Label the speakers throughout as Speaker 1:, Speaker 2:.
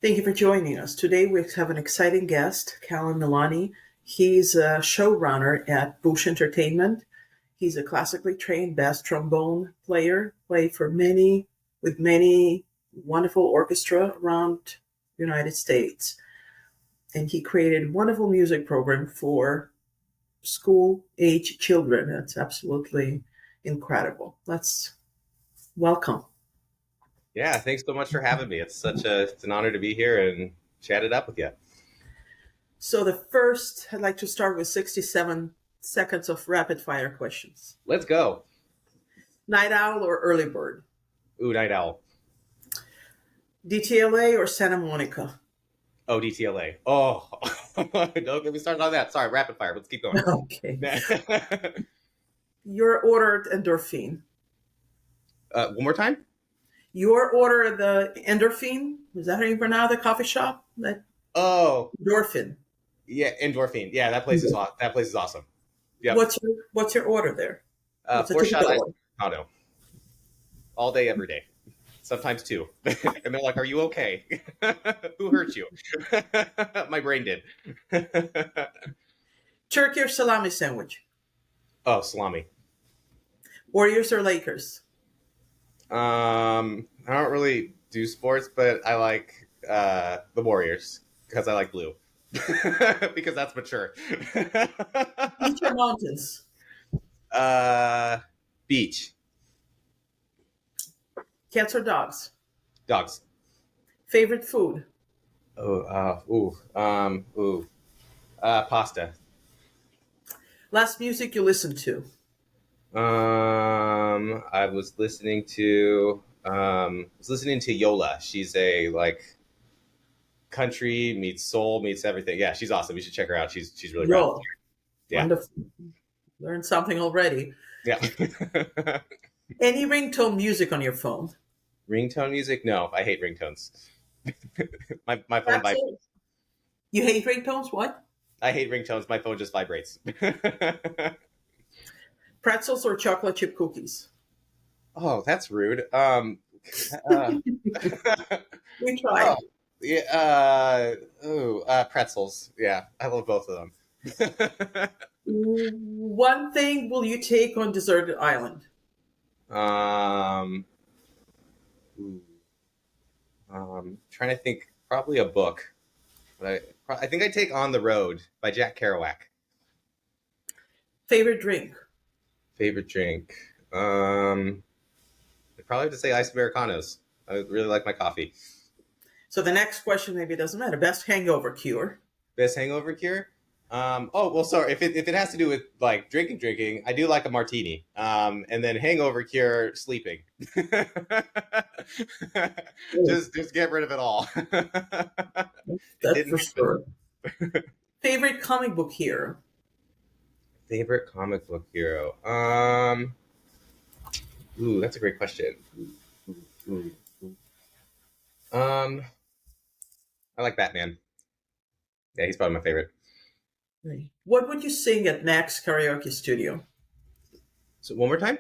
Speaker 1: Thank you for joining us. Today we have an exciting guest, Callan Milani. He's a showrunner at Boosh Entertainment. He's a classically trained bass trombone player, played for many wonderful orchestra around the United States. And he created wonderful music program for school age children. That's absolutely incredible. Let's welcome.
Speaker 2: Yeah, thanks so much for having me. It's an honor to be here and chat it up with you.
Speaker 1: So the first, I'd like to start with 67 seconds of rapid fire questions.
Speaker 2: Let's go.
Speaker 1: Night owl or early bird?
Speaker 2: Ooh, night owl.
Speaker 1: DTLA or Santa Monica?
Speaker 2: Oh, DTLA. Oh, don't get me started on that. Sorry, rapid fire. Let's keep going.
Speaker 1: Okay. Your ordered endorphin.
Speaker 2: One more time?
Speaker 1: Your order the endorphin. Is that how you pronounce the coffee shop? That
Speaker 2: Oh,
Speaker 1: endorphin.
Speaker 2: yeah, endorphin. Yeah, that place is awesome. Yeah.
Speaker 1: What's your order there? What's a
Speaker 2: 4-shot
Speaker 1: typical
Speaker 2: ice
Speaker 1: order?
Speaker 2: cappuccino. All day, every day. Sometimes 2. And they're like, "Are you okay? Who hurt you?" My brain did.
Speaker 1: Turkey or salami sandwich?
Speaker 2: Oh, salami.
Speaker 1: Warriors or Lakers?
Speaker 2: I don't really do sports, but I like the Warriors because I like blue. Because that's mature.
Speaker 1: Beach or mountains?
Speaker 2: uh, Beach.
Speaker 1: Cats or dogs?
Speaker 2: Dogs.
Speaker 1: Favorite food?
Speaker 2: Pasta.
Speaker 1: Last music you listened to?
Speaker 2: I was listening to Yola. She's a country meets soul meets everything. Yeah, she's awesome. You should check her out. She's really rad.
Speaker 1: Roll.
Speaker 2: Yeah.
Speaker 1: Wonderful. Learned something already.
Speaker 2: Yeah.
Speaker 1: Any ringtone music on your phone?
Speaker 2: Ringtone music? No, I hate ringtones. my phone vibrates.
Speaker 1: You hate ringtones? What?
Speaker 2: I hate ringtones. My phone just vibrates.
Speaker 1: Pretzels or chocolate chip cookies?
Speaker 2: Oh, that's rude.
Speaker 1: We tried.
Speaker 2: Pretzels. Yeah, I love both of them.
Speaker 1: One thing will you take on deserted island?
Speaker 2: Trying to think. Probably a book. But I think I take On the Road by Jack Kerouac.
Speaker 1: Favorite drink?
Speaker 2: Favorite drink? I'd probably have to say iced Americanos. I really like my coffee.
Speaker 1: So the next question maybe doesn't matter. Best hangover cure?
Speaker 2: Best hangover cure? Sorry. If it has to do with drinking, I do like a martini. And then hangover cure, sleeping. just get rid of it all.
Speaker 1: That's for sure. Favorite comic book hero?
Speaker 2: Favorite comic book hero? That's a great question. I like Batman. Yeah, he's probably my favorite.
Speaker 1: What would you sing at Mac's Karaoke Studio?
Speaker 2: So one more time?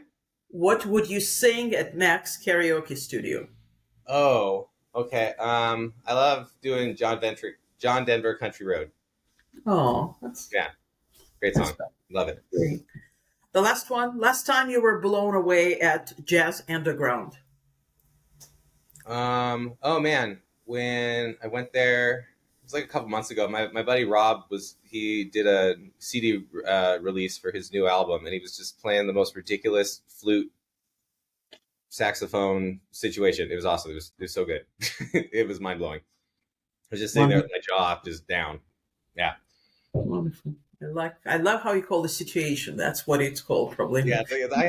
Speaker 1: What would you sing at Mac's Karaoke Studio?
Speaker 2: Oh, okay. I love doing John Denver Country Road.
Speaker 1: Oh,
Speaker 2: Great song. Love it.
Speaker 1: Great. The last one. Last time you were blown away at Jazz Underground.
Speaker 2: Oh man, when I went there, it was like a couple months ago. My buddy Rob he did a CD release for his new album, and he was just playing the most ridiculous flute saxophone situation. It was awesome. It was so good. It was mind blowing. I was just sitting there with my jaw just down. Yeah.
Speaker 1: Wonderful. I love how you call the situation. That's what it's called, probably.
Speaker 2: Yeah,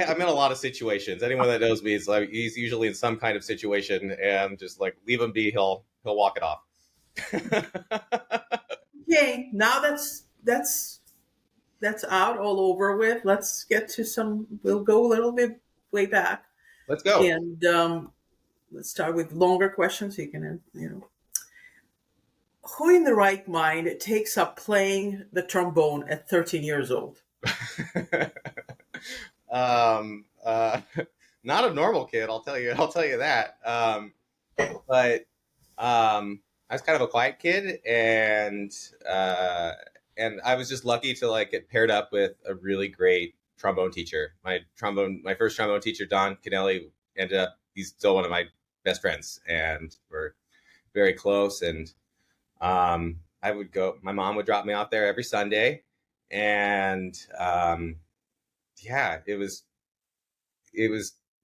Speaker 2: I'm in a lot of situations. Anyone that knows me is like he's usually in some kind of situation, and just leave him be. He'll walk it off.
Speaker 1: Okay, now that's out, all over with. Let's get to some. We'll go a little bit way back.
Speaker 2: Let's go.
Speaker 1: And let's start with longer questions. You can, who in the right mind takes up playing the trombone at 13 years old?
Speaker 2: Not a normal kid, I'll tell you that. But I I was kind of a quiet kid, uh, and I was just lucky to like get paired up with a really great trombone teacher. My first trombone teacher, Don Kennelly, ended up he's still one of my best friends, and we're very close. And I would go. My mom would drop me off there every Sunday, and yeah, it was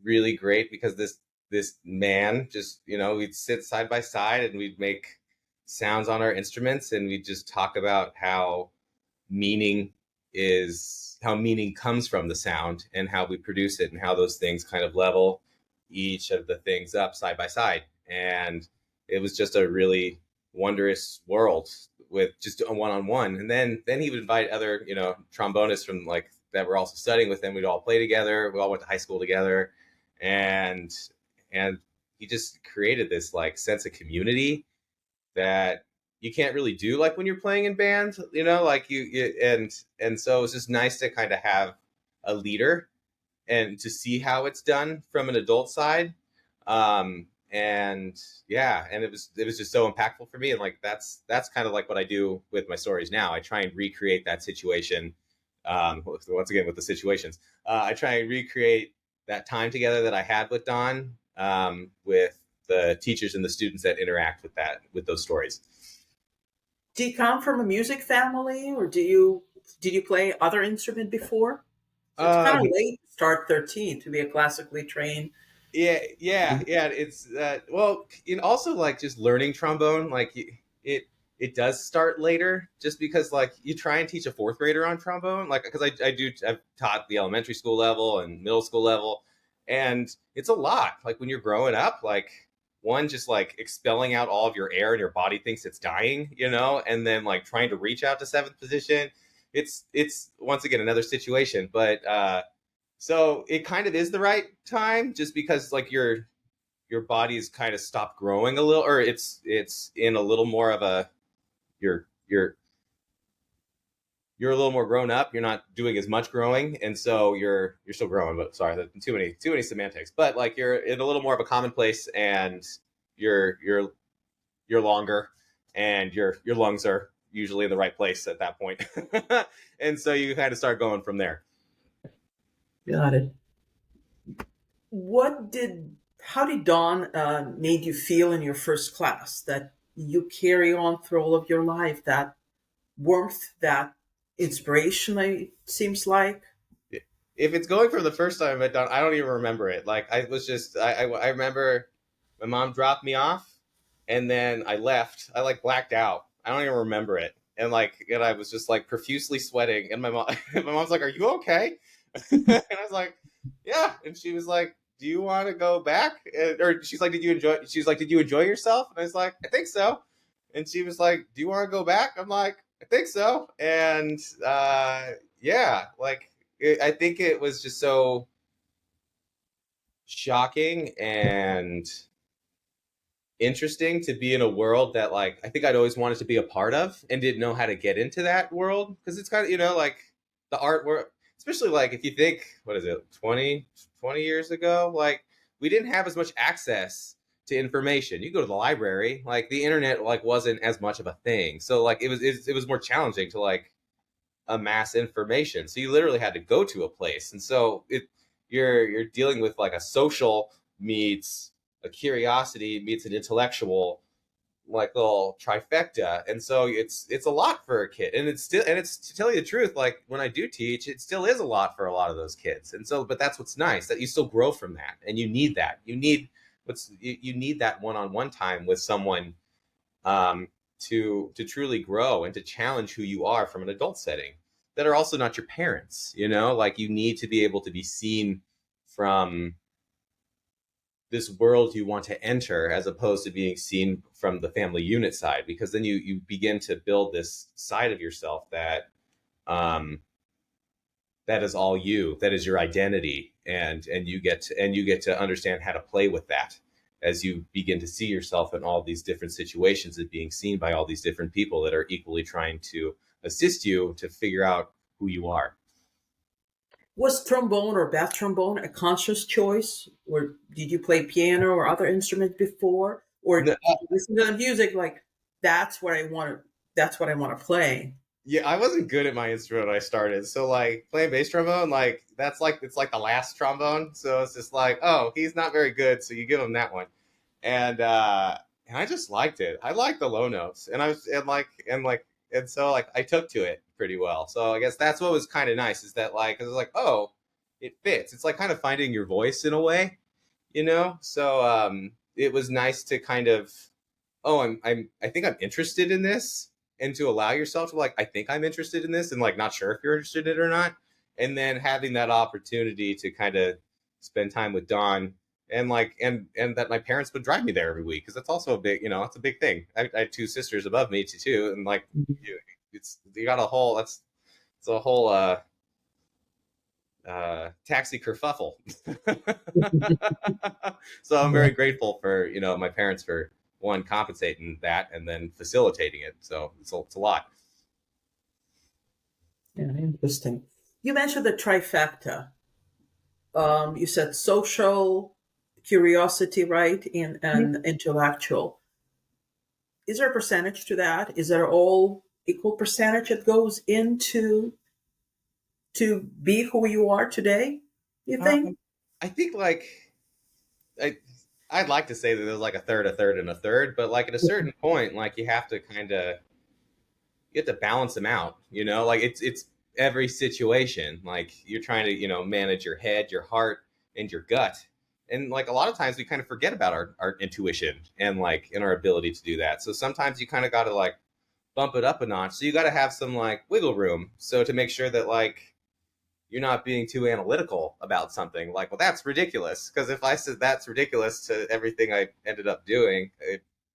Speaker 2: really great because this man just we'd sit side by side and we'd make sounds on our instruments and we'd just talk about meaning how meaning comes from the sound and how we produce it and how those things kind of level each of the things up side by side. And it was just a really wondrous world with just a one-on-one. And then he would invite other trombonists from like that were also studying with him. We'd all play together. We all went to high school together, and and he just created this like sense of community that you can't really do like when you're playing in bands, like and so it's just nice to kind of have a leader and to see how it's done from an adult side. And yeah, and it was just so impactful for me. And like that's kind of like what I do with my stories now. I try and recreate that situation. Once again with the situations, I try and recreate that time together that I had with Don, with the teachers and the students that interact with those stories.
Speaker 1: Do you come from a music family, or did you play other instrument before? It's kind of
Speaker 2: Um,
Speaker 1: late to start 13 to be a classically trained.
Speaker 2: yeah, yeah. It's well, and also like just learning trombone, like it it does start later, just because like you try and teach a fourth grader on trombone, like because I've taught the elementary school level and middle school level, and it's a lot. Like when you're growing up, like one just like expelling out all of your air and your body thinks it's dying, and then like trying to reach out to seventh position. It's once again another situation, but so it kind of is the right time, just because like your body's kind of stopped growing a little, or it's in a little more of a you're you're you're a little more grown up. You're not doing as much growing, and so you're still growing. But sorry, too many semantics. But like you're in a little more of a commonplace, and you're you're longer, and your lungs are usually in the right place at that point, and so you kind of start going from there.
Speaker 1: Got it. How did Dawn made you feel in your first class that you carry on through all of your life? That warmth, that inspiration, it seems like.
Speaker 2: If it's going from the first time I don't even remember it. Like I was just I remember my mom dropped me off, and then I left. I like blacked out. I don't even remember it. And I was just like profusely sweating, and my mom my mom's like, "Are you okay?" And I was like, "Yeah." And she was like, "Do you want to go back?" Or she's like, "Did you enjoy?" She's like, "Did you enjoy yourself?" And I was like, "I think so." And she was like, "Do you want to go back?" I'm like, "I think so." And yeah, like I think it was just so shocking and interesting to be in a world that like I think I'd always wanted to be a part of and didn't know how to get into that world, because it's kind of like the art work, especially like if you think what is it 20 years ago, like we didn't have as much access to information. You go to the library, like the internet like wasn't as much of a thing, so like it was more challenging to like amass information. So you literally had to go to a place, and so you're dealing with like a social meets a curiosity meets an intellectual like little trifecta. And so it's a lot for a kid, and it's to tell you the truth, like when I do teach, it still is a lot for a lot of those kids. And so but that's what's nice, that you still grow from that, and you need that one-on-one time with someone, um, to truly grow and to challenge who you are from an adult setting, that are also not your parents. Like you need to be able to be seen from this world you want to enter, as opposed to being seen from the family unit side, because then you begin to build this side of yourself um, that is all you, that is your identity, and you get to understand how to play with that as you begin to see yourself in all these different situations and being seen by all these different people that are equally trying to assist you to figure out who you are.
Speaker 1: Was trombone or bass trombone a conscious choice, or did you play piano or other instrument before, or
Speaker 2: No,
Speaker 1: did you listen to the music like? that's what I want to that's what I want to play.
Speaker 2: Yeah, I wasn't good at my instrument when I started. So like playing bass trombone, like that's like it's like the last trombone. So it's just like, oh, he's not very good, so you give him that one. And and I just liked it. I liked the low notes. And I was and so like I took to it pretty well. So I guess that's what was kind of nice is that like 'cause it was like, oh, it fits. It's like kind of finding your voice in a way, you know? So it was nice to kind of oh, I think I'm interested in this, and to allow yourself to like, I think I'm interested in this, and like not sure if you're interested in it or not, and then having that opportunity to kind of spend time with Dawn, and like, and that my parents would drive me there every week because that's also a big, you know, it's a big thing. I had two sisters above me too, and like, it's you got a whole that's it's a whole taxi kerfuffle. So I'm very grateful for my parents for one compensating that and then facilitating it. So it's a lot.
Speaker 1: Yeah, interesting. You mentioned the trifecta. You said social, curiosity, right, and intellectual. Is there a percentage to that? Is there all equal percentage that goes into to be who you are today? You think?
Speaker 2: I think like I I'd like to say that there's like a third, and a third, but like at a certain point, like you have to balance them out. You know, like it's every situation. Like you're trying to manage your head, your heart, and your gut. And like a lot of times we kind of forget about our intuition and like in our ability to do that. So sometimes you kind of got to like bump it up a notch. So you got to have some like wiggle room. So to make sure that like you're not being too analytical about something like, well, that's ridiculous. Because if I said that's ridiculous to everything I ended up doing,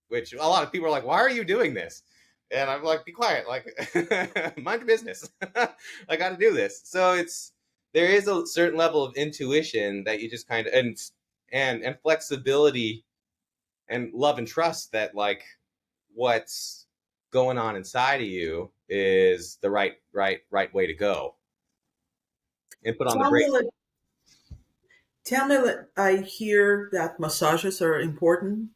Speaker 2: which a lot of people are like, why are you doing this? And I'm like, be quiet, like, mind your business. I got to do this. So there is a certain level of intuition that you just kind of, and flexibility and love and trust that like what's going on inside of you is the right way to go and put on the
Speaker 1: Tell me,
Speaker 2: brakes.
Speaker 1: like, tell me, like, I hear that massages are important,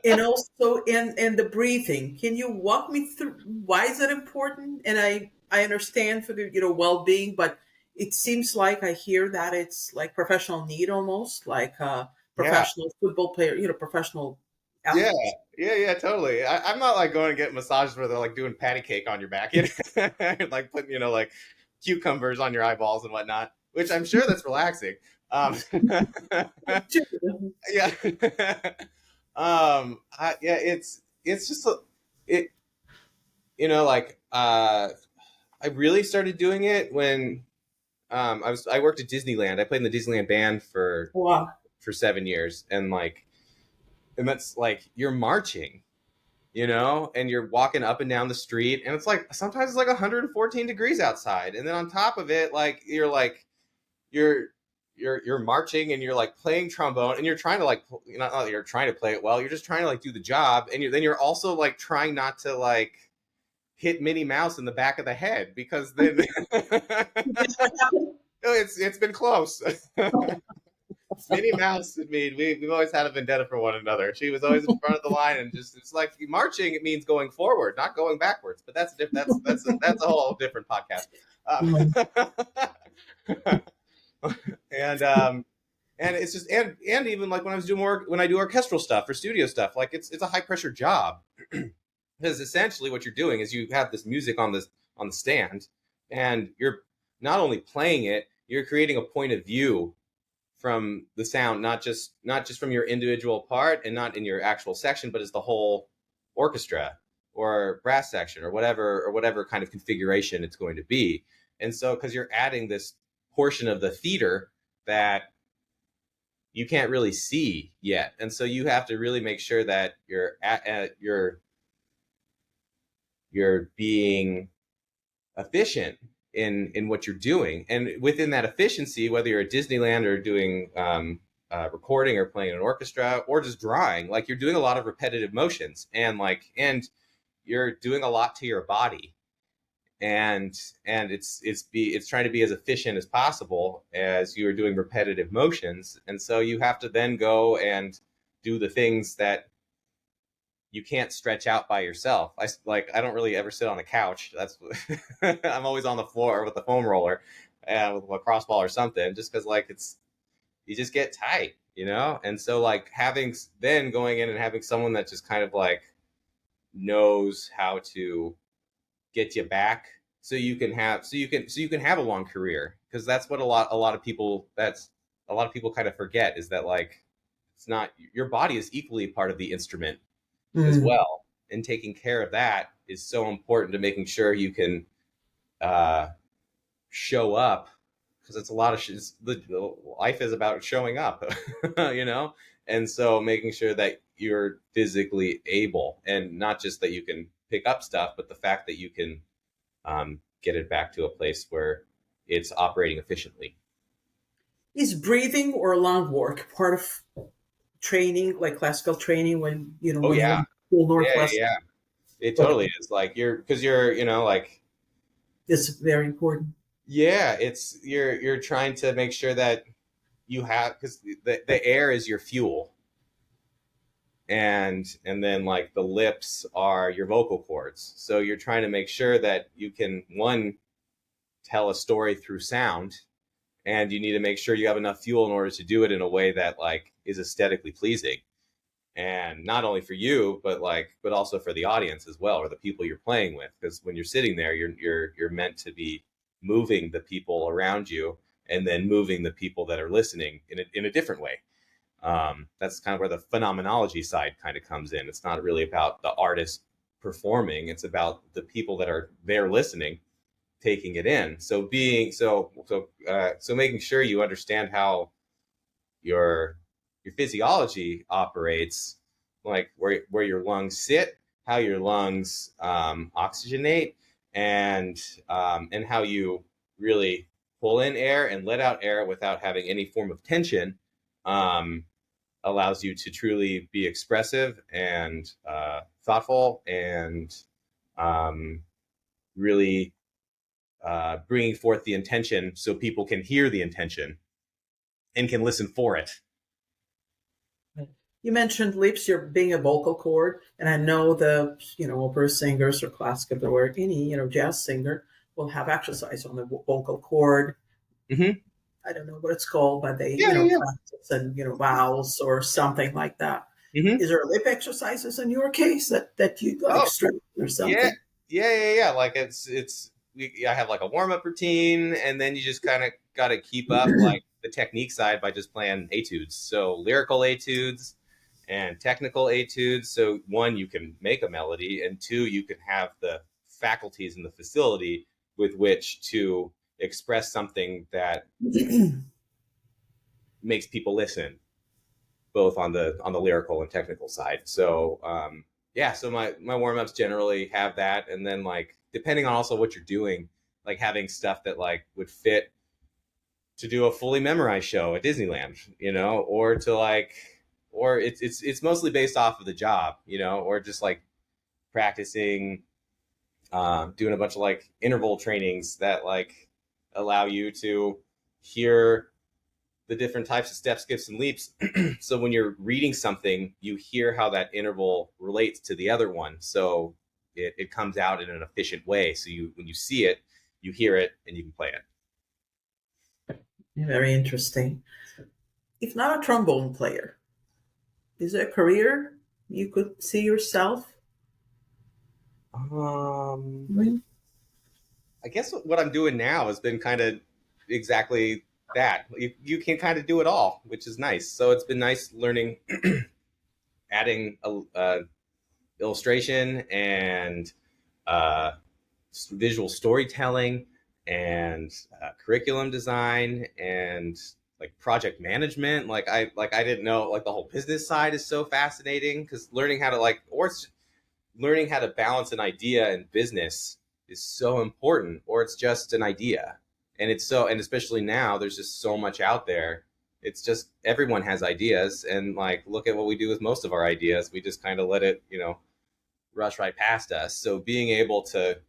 Speaker 1: and also in the breathing. Can you walk me through why is that important? And I understand for the well being, but it seems like I hear that it's like professional need almost like a
Speaker 2: Yeah.
Speaker 1: professional football player, professional
Speaker 2: Yeah,
Speaker 1: athletes.
Speaker 2: yeah, totally. I'm not like going to get massages where they're like doing patty cake on your back, like putting like cucumbers on your eyeballs and whatnot, which I'm sure that's relaxing. Yeah, yeah, it's just it, like I really started doing it when I worked at Disneyland. I played in the Disneyland band
Speaker 1: Wow.
Speaker 2: for 7 years, and like and that's like you're marching, and you're walking up and down the street, and it's like sometimes it's like 114 degrees outside, and then on top of it, like you're you're marching and you're like playing trombone and you're trying to like not that you're trying to play it well, you're just trying to like do the job, and then you're also like trying not to like hit Minnie Mouse in the back of the head because then it's been close. Minnie Mouse and me, we've always had a vendetta for one another. She was always in front of the line, and just it's like marching. It means going forward, not going backwards. But that's a whole different podcast. And it's just and even like when I was doing more when I do orchestral stuff or studio stuff, like it's a high pressure job because essentially what you're doing is you have this music on the stand, and you're not only playing it, you're creating a point of view from the sound, not just from your individual part and not in your actual section, but as the whole orchestra or brass section or whatever kind of configuration it's going to be. And so because you're adding this portion of the theater that you can't really see yet, and so you have to really make sure that you're being efficient in what you're doing, and within that efficiency, whether you're at Disneyland or doing recording or playing an orchestra or just drawing, like you're doing a lot of repetitive motions, and you're doing a lot to your body, and it's trying to be as efficient as possible as you're doing repetitive motions, and so you have to then go and do the things that you can't stretch out by yourself. I don't really ever sit on the couch. That's I'm always on the floor with the foam roller, with a crossball or something, just because like it's you just get tight, you know. And so like having then going in and having someone that just kind of like knows how to get you back so you can have a long career, because that's what a lot of people that's a lot of people kind of forget, is that like it's not your body is equally part of the instrument as
Speaker 1: Mm.
Speaker 2: well, and taking care of that is so important to making sure you can uh, show up, because it's a lot of the life is about showing up, you know. And so making sure that you're physically able, and not just that you can pick up stuff, but the fact that you can get it back to a place where it's operating efficiently.
Speaker 1: Is breathing or lung work part of training, like classical training, when
Speaker 2: Oh
Speaker 1: when you're
Speaker 2: yeah,
Speaker 1: in full
Speaker 2: yeah,
Speaker 1: northwest?
Speaker 2: yeah, yeah. It
Speaker 1: Okay,
Speaker 2: totally is. Like you're, because you're, you know, like
Speaker 1: it's very important.
Speaker 2: yeah, it's you're trying to make sure that you have, because the air is your fuel, and then like the lips are your vocal cords. So you're trying to make sure that you can, one, tell a story through sound, and you need to make sure you have enough fuel in order to do it in a way that like is aesthetically pleasing, and not only for you but also for the audience as well, or the people you're playing with, because when you're sitting there you're meant to be moving the people around you, and then moving the people that are listening in a different way. That's kind of where the phenomenology side kind of comes in. It's not really about the artist performing, it's about the people that are there listening, taking it in. So making sure you understand how your physiology operates, like where your lungs sit, how your lungs oxygenate, and how you really pull in air and let out air without having any form of tension, um, allows you to truly be expressive and thoughtful, and um, really bringing forth the intention so people can hear the intention and can listen for it.
Speaker 1: You mentioned lips, you're being a vocal cord, and I know the opera singers or classical or any jazz singer will have exercise on the vocal cord.
Speaker 2: Mm-hmm.
Speaker 1: I don't know what it's called, but they
Speaker 2: Yeah, yeah,
Speaker 1: practice and vowels or something like that.
Speaker 2: yeah. Mm-hmm.
Speaker 1: Is there lip exercises in your case that you like
Speaker 2: Oh,
Speaker 1: stretch or
Speaker 2: yeah,
Speaker 1: something?
Speaker 2: yeah. Like I have like a warm up routine, and then you just kind of got to keep up like the technique side by just playing etudes. So lyrical etudes and technical etudes. So one, you can make a melody, and two, you can have the faculties and the facility with which to express something that makes people listen, both on the lyrical and technical side. So yeah, so my warm ups generally have that, and then like depending on also what you're doing, like having stuff that like would fit to do a fully memorized show at Disneyland, you know, or to like, or it's mostly based off of the job, you know, or just like practicing, doing a bunch of like interval trainings that like allow you to hear the different types of steps, skips, and leaps. So when you're reading something, you hear how that interval relates to the other one. So it comes out in an efficient way. So when you see it, you hear it, and you can play it.
Speaker 1: Very interesting. If not a trombone player, is it a career you could see yourself
Speaker 2: Like,
Speaker 1: doing?
Speaker 2: I guess what I'm doing now has been kind of exactly that. You can kind of do it all, which is nice. So it's been nice learning, adding a illustration and uh, visual storytelling, and curriculum design, and like project management. Like I didn't know, like the whole business side is so fascinating, because learning how to like, or it's learning how to balance an idea and business is so important, or it's just an idea. And it's so, and especially now there's just so much out there. It's just everyone has ideas, and like look at what we do with most of our ideas, we just kind of let it, you know, rush right past us. So being able to,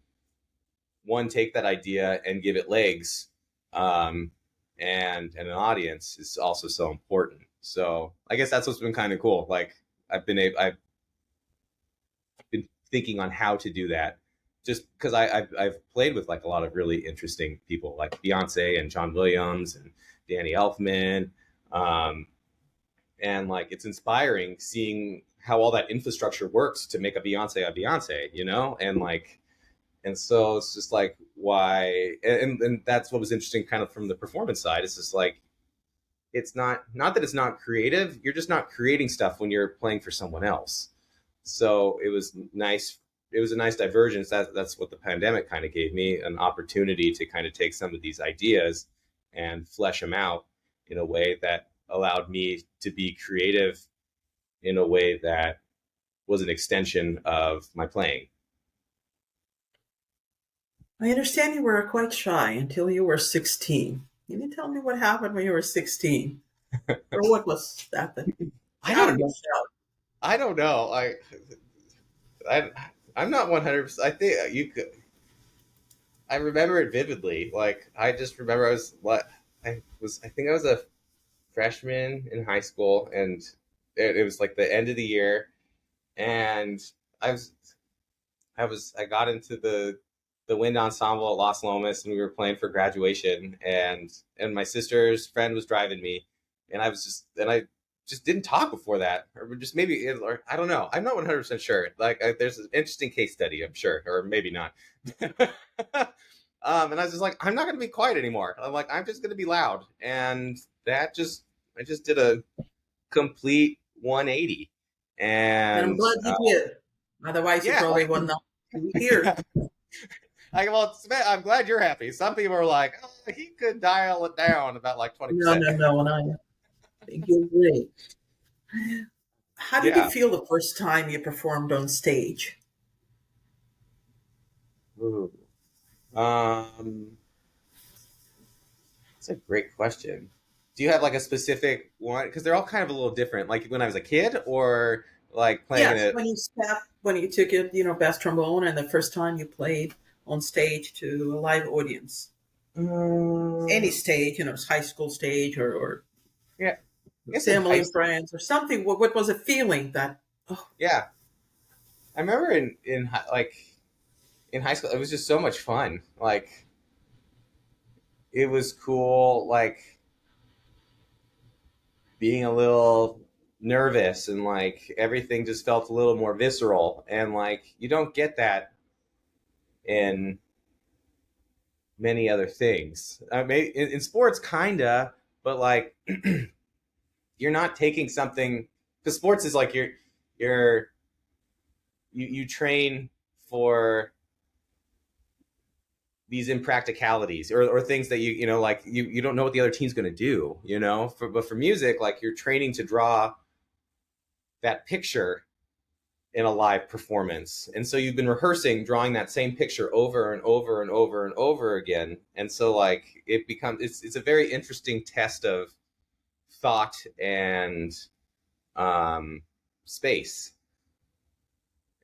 Speaker 2: one, take that idea and give it legs, um, and an audience is also so important. So I guess that's what's been kind of cool. Like I've been able, thinking on how to do that. Just because I've played with like a lot of really interesting people like Beyonce and John Williams and Danny Elfman, um, and like it's inspiring seeing how all that infrastructure works to make a Beyonce, you know, and like and so it's just like why and that's what was interesting kind of from the performance side. It's just like it's not that it's not creative, you're just not creating stuff when you're playing for someone else. So it was nice. It was a nice divergence. That's what the pandemic kind of gave me, an opportunity to kind of take some of these ideas and flesh them out in a way that allowed me to be creative in a way that was an extension of my playing.
Speaker 1: I understand you were quite shy until you were 16. Can you tell me what happened when you were 16? Or what was that that
Speaker 2: I
Speaker 1: got
Speaker 2: don't
Speaker 1: him to
Speaker 2: know.
Speaker 1: shout?
Speaker 2: I don't know. I I'm not 100%. I think you could. I remember it vividly. Like I just remember I think I was a freshman in high school, and it was like the end of the year, and I was I got into the wind ensemble at Los Lomas, and we were playing for graduation, and my sister's friend was driving me, and I just didn't talk before that, or just maybe, or I don't know, I'm not 100% sure. Like there's an interesting case study, I'm sure, or maybe not. And I was just like, I'm not going to be quiet anymore. I'm like, I'm just going to be loud, and that just I just did a complete 180,
Speaker 1: And I'm
Speaker 2: and
Speaker 1: glad you did. Otherwise, you
Speaker 2: yeah,
Speaker 1: probably
Speaker 2: like
Speaker 1: wouldn't be here.
Speaker 2: well, I'm glad you're happy. Some people are like, oh, he could dial it down about like
Speaker 1: No,
Speaker 2: 20%.
Speaker 1: no, no. And I think you're great. How did you
Speaker 2: Yeah.
Speaker 1: feel the first time you performed on stage?
Speaker 2: Ooh. Um, that's a great question. Do you have like a specific one? Because they're all kind of a little different. Like when I was a kid, or like playing in
Speaker 1: Yes,
Speaker 2: a.
Speaker 1: when you took it, bass trombone, and the first time you played on stage to a live audience. Any
Speaker 2: Um,
Speaker 1: stage, it's high school stage or
Speaker 2: yeah, I guess in
Speaker 1: family
Speaker 2: high
Speaker 1: and
Speaker 2: school.
Speaker 1: friends or something. What was a feeling that, oh,
Speaker 2: Yeah, I remember like in high school, it was just so much fun. Like it was cool. Like being a little nervous, and like everything just felt a little more visceral, and like you don't get that in many other things. I mean, in sports kinda, but like you're not taking something, because sports is like you're you train for these impracticalities, or things that like you don't know what the other team's going to do, but for music, like you're training to draw that picture in a live performance. And so you've been rehearsing, drawing that same picture over and over and over and over again. And so like it becomes it's a very interesting test of thought and space.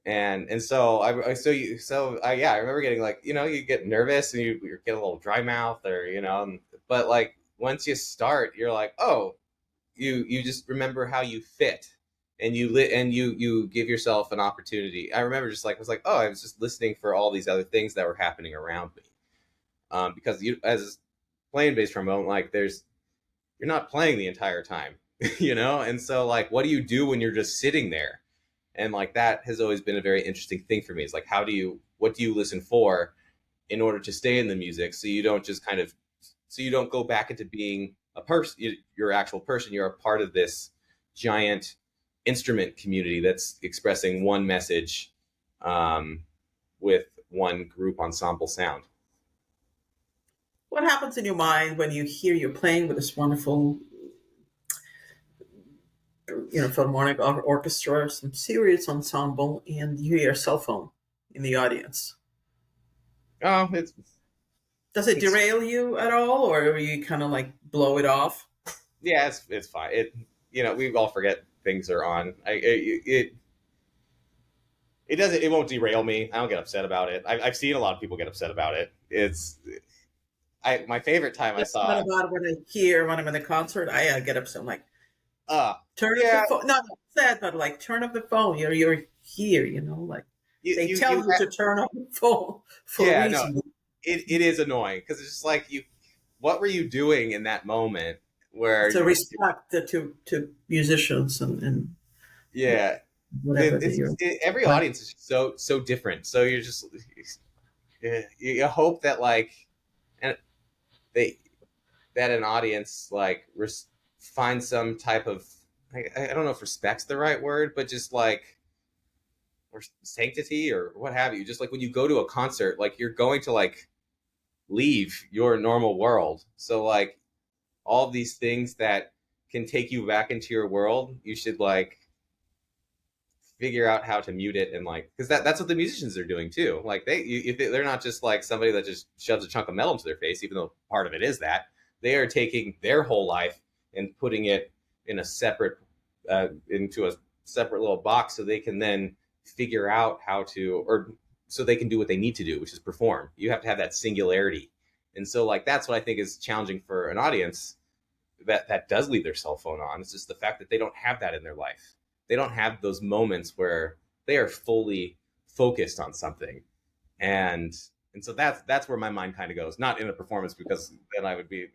Speaker 2: And so I remember getting like, you get nervous, and you get a little dry mouth, or but like once you start, you're like, oh, you just remember how you fit, and you give yourself an opportunity. I remember just like I was like, oh, I was just listening for all these other things that were happening around me, because you as playing bass trombone, like you're not playing the entire time, and so like what do you do when you're just sitting there? And like that has always been a very interesting thing for me. It's like, what do you listen for in order to stay in the music, so you don't just kind of so you don't go back into being a person, your actual person. You're a part of this giant instrument community that's expressing one message, with one group ensemble sound.
Speaker 1: what happens in your mind when you hear you're playing with this wonderful, philharmonic orchestra, some serious ensemble, and you hear a cell phone in the audience?
Speaker 2: Oh,
Speaker 1: Does it
Speaker 2: it's
Speaker 1: derail you at all, or you kind of like blow it off?
Speaker 2: yeah, it's fine. We all forget things are on. It doesn't. It won't derail me. I don't get upset about it. I've seen a lot of people get upset about it. My favorite time I
Speaker 1: That's not
Speaker 2: saw.
Speaker 1: about when I hear when I'm in the concert. I get upset. I'm like, turn off the
Speaker 2: Yeah,
Speaker 1: phone. Not upset, but like turn off the phone. You're here. Like. They tell
Speaker 2: you
Speaker 1: you to turn off the phone for a
Speaker 2: yeah, no,
Speaker 1: reason.
Speaker 2: it is annoying because it's just like what were you doing in that moment where
Speaker 1: It's a respect to musicians and
Speaker 2: yeah,
Speaker 1: whatever that you're.
Speaker 2: every
Speaker 1: But
Speaker 2: audience is so different. So you're just you hope that like and they that an audience like finds some type of I don't know if respect's the right word, but just like or sanctity or what have you. Just like when you go to a concert, like you're going to like leave your normal world. So like all of these things that can take you back into your world, you should like figure out how to mute it and like because that's what the musicians are doing too. Like if they're not just like somebody that just shoves a chunk of metal into their face, even though part of it is that they are taking their whole life and putting it in a separate into a separate little box so they can then figure out how to or so they can do what they need to do, which is perform. You have to have that singularity, and so like that's what I think is challenging for an audience that does leave their cell phone on. It's just the fact that they don't have that in their life. They don't have those moments where they are fully focused on something, and so that's where my mind kind of goes. Not in a performance because then I would be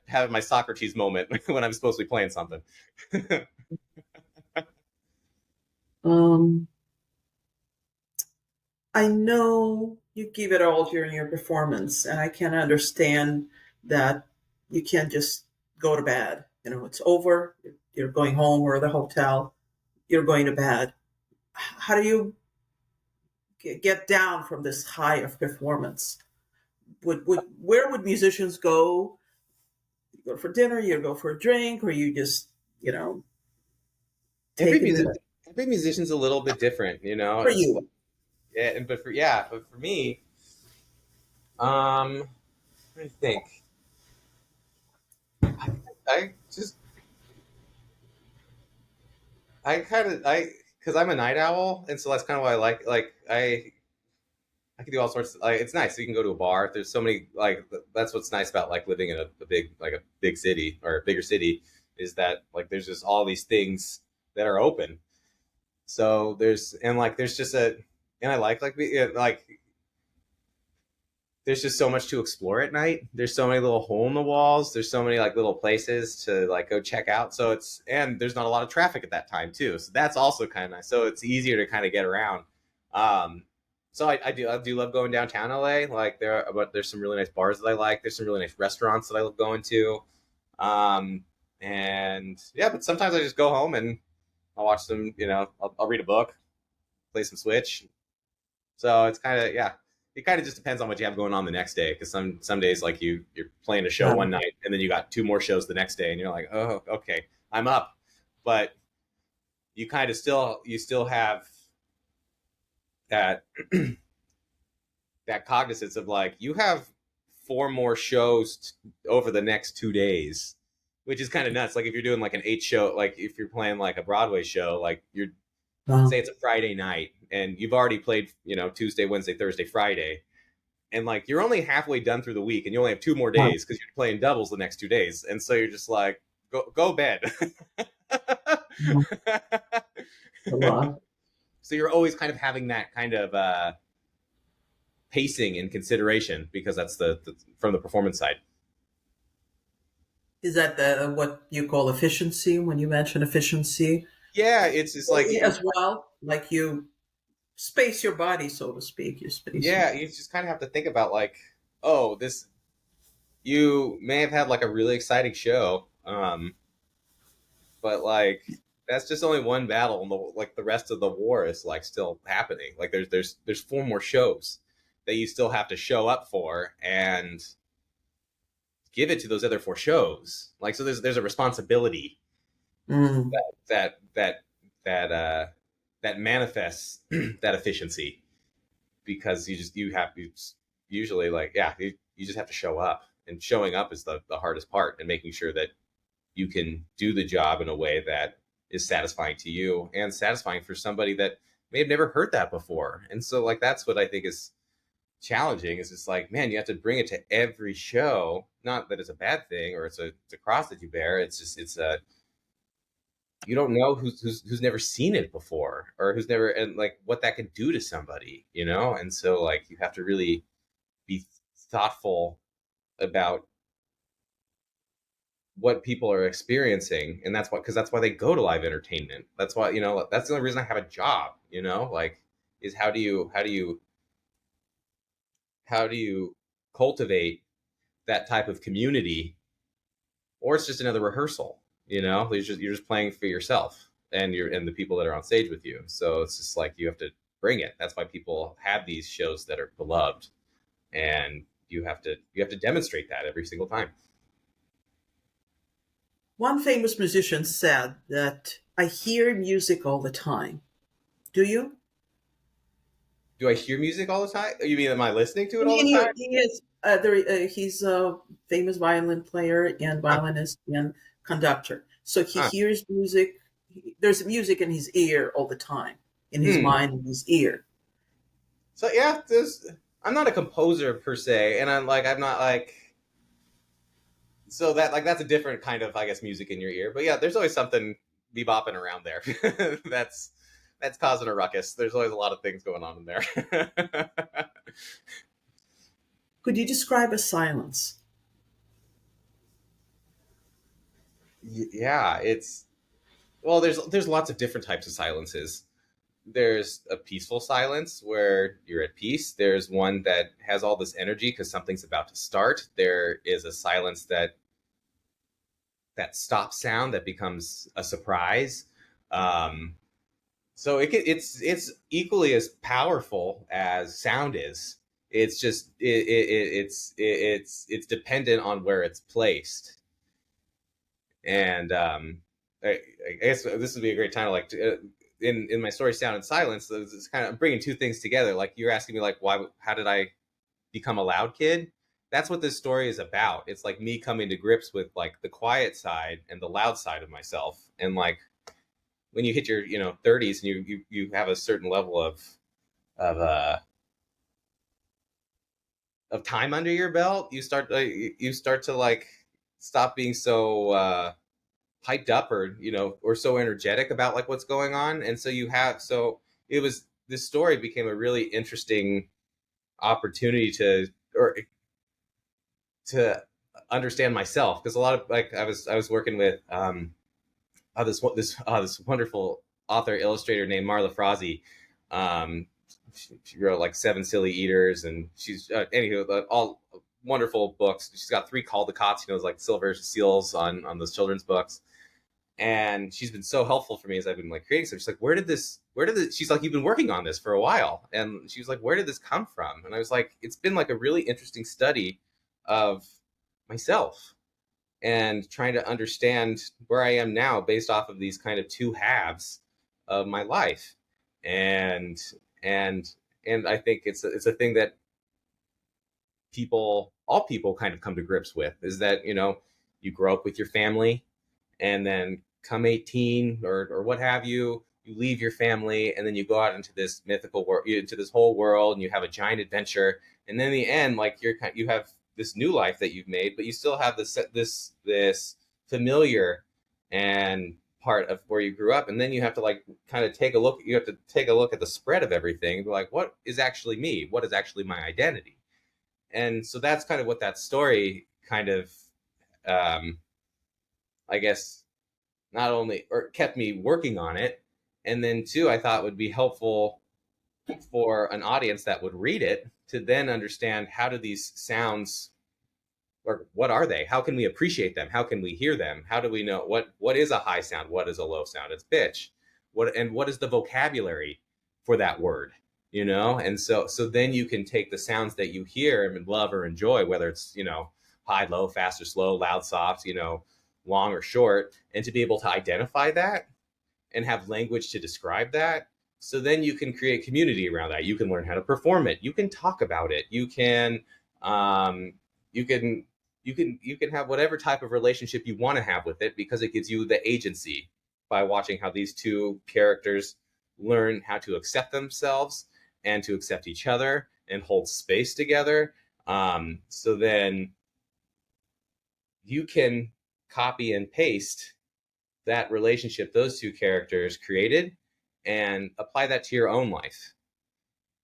Speaker 2: having my Socrates moment when I'm supposed to be playing something.
Speaker 1: um, I know you give it all during your performance, and I can understand that you can't just go to bed. You know, it's over. You're going home or the hotel. You're going to bed. How do you get down from this high of performance? Would where would musicians go? You go for dinner, you go for a drink, or you just you know
Speaker 2: every
Speaker 1: taking
Speaker 2: music
Speaker 1: it
Speaker 2: every musician's a little bit different,
Speaker 1: for
Speaker 2: it's
Speaker 1: you?
Speaker 2: yeah, but for me, let me think. I just I kind of because I'm a night owl, and so that's kind of why I like I can do all sorts. Like it's nice. So you can go to a bar. There's so many like that's what's nice about like living in a big city or a bigger city is that like there's just all these things that are open. So there's just a and I like there's just so much to explore at night. There's so many little hole in the walls. There's so many like little places to like go check out. So it's and there's not a lot of traffic at that time too. So that's also kind of nice. So it's easier to kind of get around. Um, so I do love going downtown LA. Like there's some really nice bars that I like. There's some really nice restaurants that I love going to. Um, and yeah, but sometimes I just go home and I'll watch some. I'll read a book, play some Switch, so it's kind of yeah. It kind of just depends on what you have going on the next day. Because some days like you're playing a show
Speaker 1: Yeah.
Speaker 2: one night and then you got two more shows the next day and you're like, oh, okay, I'm up. But you kind of still have that that cognizance of like you have four more shows over the next 2 days, which is kind of nuts. Like if you're doing like an 8 show, like if you're playing like a Broadway show, like you're say it's a Friday night and you've already played, Tuesday, Wednesday, Thursday, Friday, and like you're only halfway done through the week and you only have 2 more
Speaker 1: Yeah.
Speaker 2: days because you're playing doubles the next 2 days, and so you're just like go bed.
Speaker 1: Yeah. A lot.
Speaker 2: So you're always kind of having that kind of pacing in consideration because that's the from the performance side.
Speaker 1: Is that the what you call efficiency when you mention efficiency?
Speaker 2: Yeah, it's just like
Speaker 1: As well, like you space your body, so to speak. You space your.
Speaker 2: yeah, you just kind of have to think about like, oh, this you may have had like a really exciting show, but like that's just only one battle, and like the rest of the war is like still happening. Like there's four more shows that you still have to show up for and give it to those other four shows. Like so, there's a responsibility
Speaker 1: Mm.
Speaker 2: that that that that manifests that efficiency because you usually like yeah you just have to show up, and showing up is the hardest part, and making sure that you can do the job in a way that is satisfying to you and satisfying for somebody that may have never heard that before. And so like that's what I think is challenging is it's like man, you have to bring it to every show. Not that it's a bad thing or it's a cross that you bear. It's just you don't know who's never seen it before, or who's never, and like what that could do to somebody, you know. And so like you have to really be thoughtful about what people are experiencing, and that's why, because that's why they go to live entertainment. That's why, you know, that's the only reason I have a job, you know, like, is how do you cultivate that type of community, or it's just another rehearsal, you know. You're just playing for yourself and the people that are on stage with you. So it's just like you have to bring it. That's why people have these shows that are beloved, and you have to demonstrate that every single time.
Speaker 1: One famous musician said that I hear music all the time. Do you?
Speaker 2: Do I hear music all the time? You mean, am I listening to
Speaker 1: I
Speaker 2: it all the
Speaker 1: mean,
Speaker 2: time?
Speaker 1: he's a famous violin player and
Speaker 2: Huh,
Speaker 1: violinist and conductor. So he
Speaker 2: huh.
Speaker 1: hears music. There's music in his ear all the time, in his
Speaker 2: Hmm.
Speaker 1: mind, in his ear.
Speaker 2: So yeah, I'm not a composer per se, and I'm not like, so that, like, that's a different kind of, I guess, music in your ear. But yeah, there's always something bebopping around there. that's causing a ruckus. There's always a lot of things going on in there.
Speaker 1: Could you describe a silence?
Speaker 2: Yeah, it's, well, there's lots of different types of silences. There's a peaceful silence where you're at peace. There's one that has all this energy because something's about to start. There is a silence that stop sound that becomes a surprise. Um, so it's equally as powerful as sound is. It's just it's dependent on where it's placed. And I guess this would be a great time to, like, in my story Sound and Silence. It's kind of, I'm bringing two things together. Like, you're asking me, like, why, how did I become a loud kid? That's what this story is about. It's like me coming to grips with, like, the quiet side and the loud side of myself. And like, when you hit your, 30s, and you have a certain level of uh of time under your belt, you start to, like, stop being so hyped up, or or so energetic about, like, what's going on. And so it was, this story became a really interesting opportunity to understand myself, because a lot of, like, I was working with this wonderful author illustrator named Marla Frazzi. She wrote like Seven Silly Eaters, and she's anywho, all wonderful books. She's got three Caldecots, like silver seals on those children's books. And she's been so helpful for me as I've been, like, creating stuff. She's like, where did this, she's like, you've been working on this for a while. And she was like, where did this come from? And I was like, it's been like a really interesting study of myself, and trying to understand where I am now based off of these kind of two halves of my life. And and and I think it's a thing that all people kind of come to grips with, is that, you grow up with your family, and then come 18, or what have you, you leave your family, and then you go out into this mythical world, into this whole world, and you have a giant adventure. And then in the end, like, you have this new life that you've made, but you still have this familiar and part of where you grew up. And then you have to, like, kind of take a look at the spread of everything, like, what is actually me, what is actually my identity. And so that's kind of what that story kind of, um, I guess, not only, or kept me working on it, and then two, I thought would be helpful for an audience that would read it, to then understand, how do these sounds, or what are they, how can we appreciate them, how can we hear them, how do we know what is a high sound, what is a low sound, it's pitch, what is the vocabulary for that word, and so then you can take the sounds that you hear and love or enjoy, whether it's, high, low, fast or slow, loud, soft, long or short, and to be able to identify that and have language to describe that. So then you can create community around that. You can learn how to perform it. You can talk about it. Um, you can, you can have whatever type of relationship you want to have with it, because it gives you the agency, by watching how these two characters learn how to accept themselves, and to accept each other, and hold space together. So then you can copy and paste that relationship those two characters created and apply that to your own life.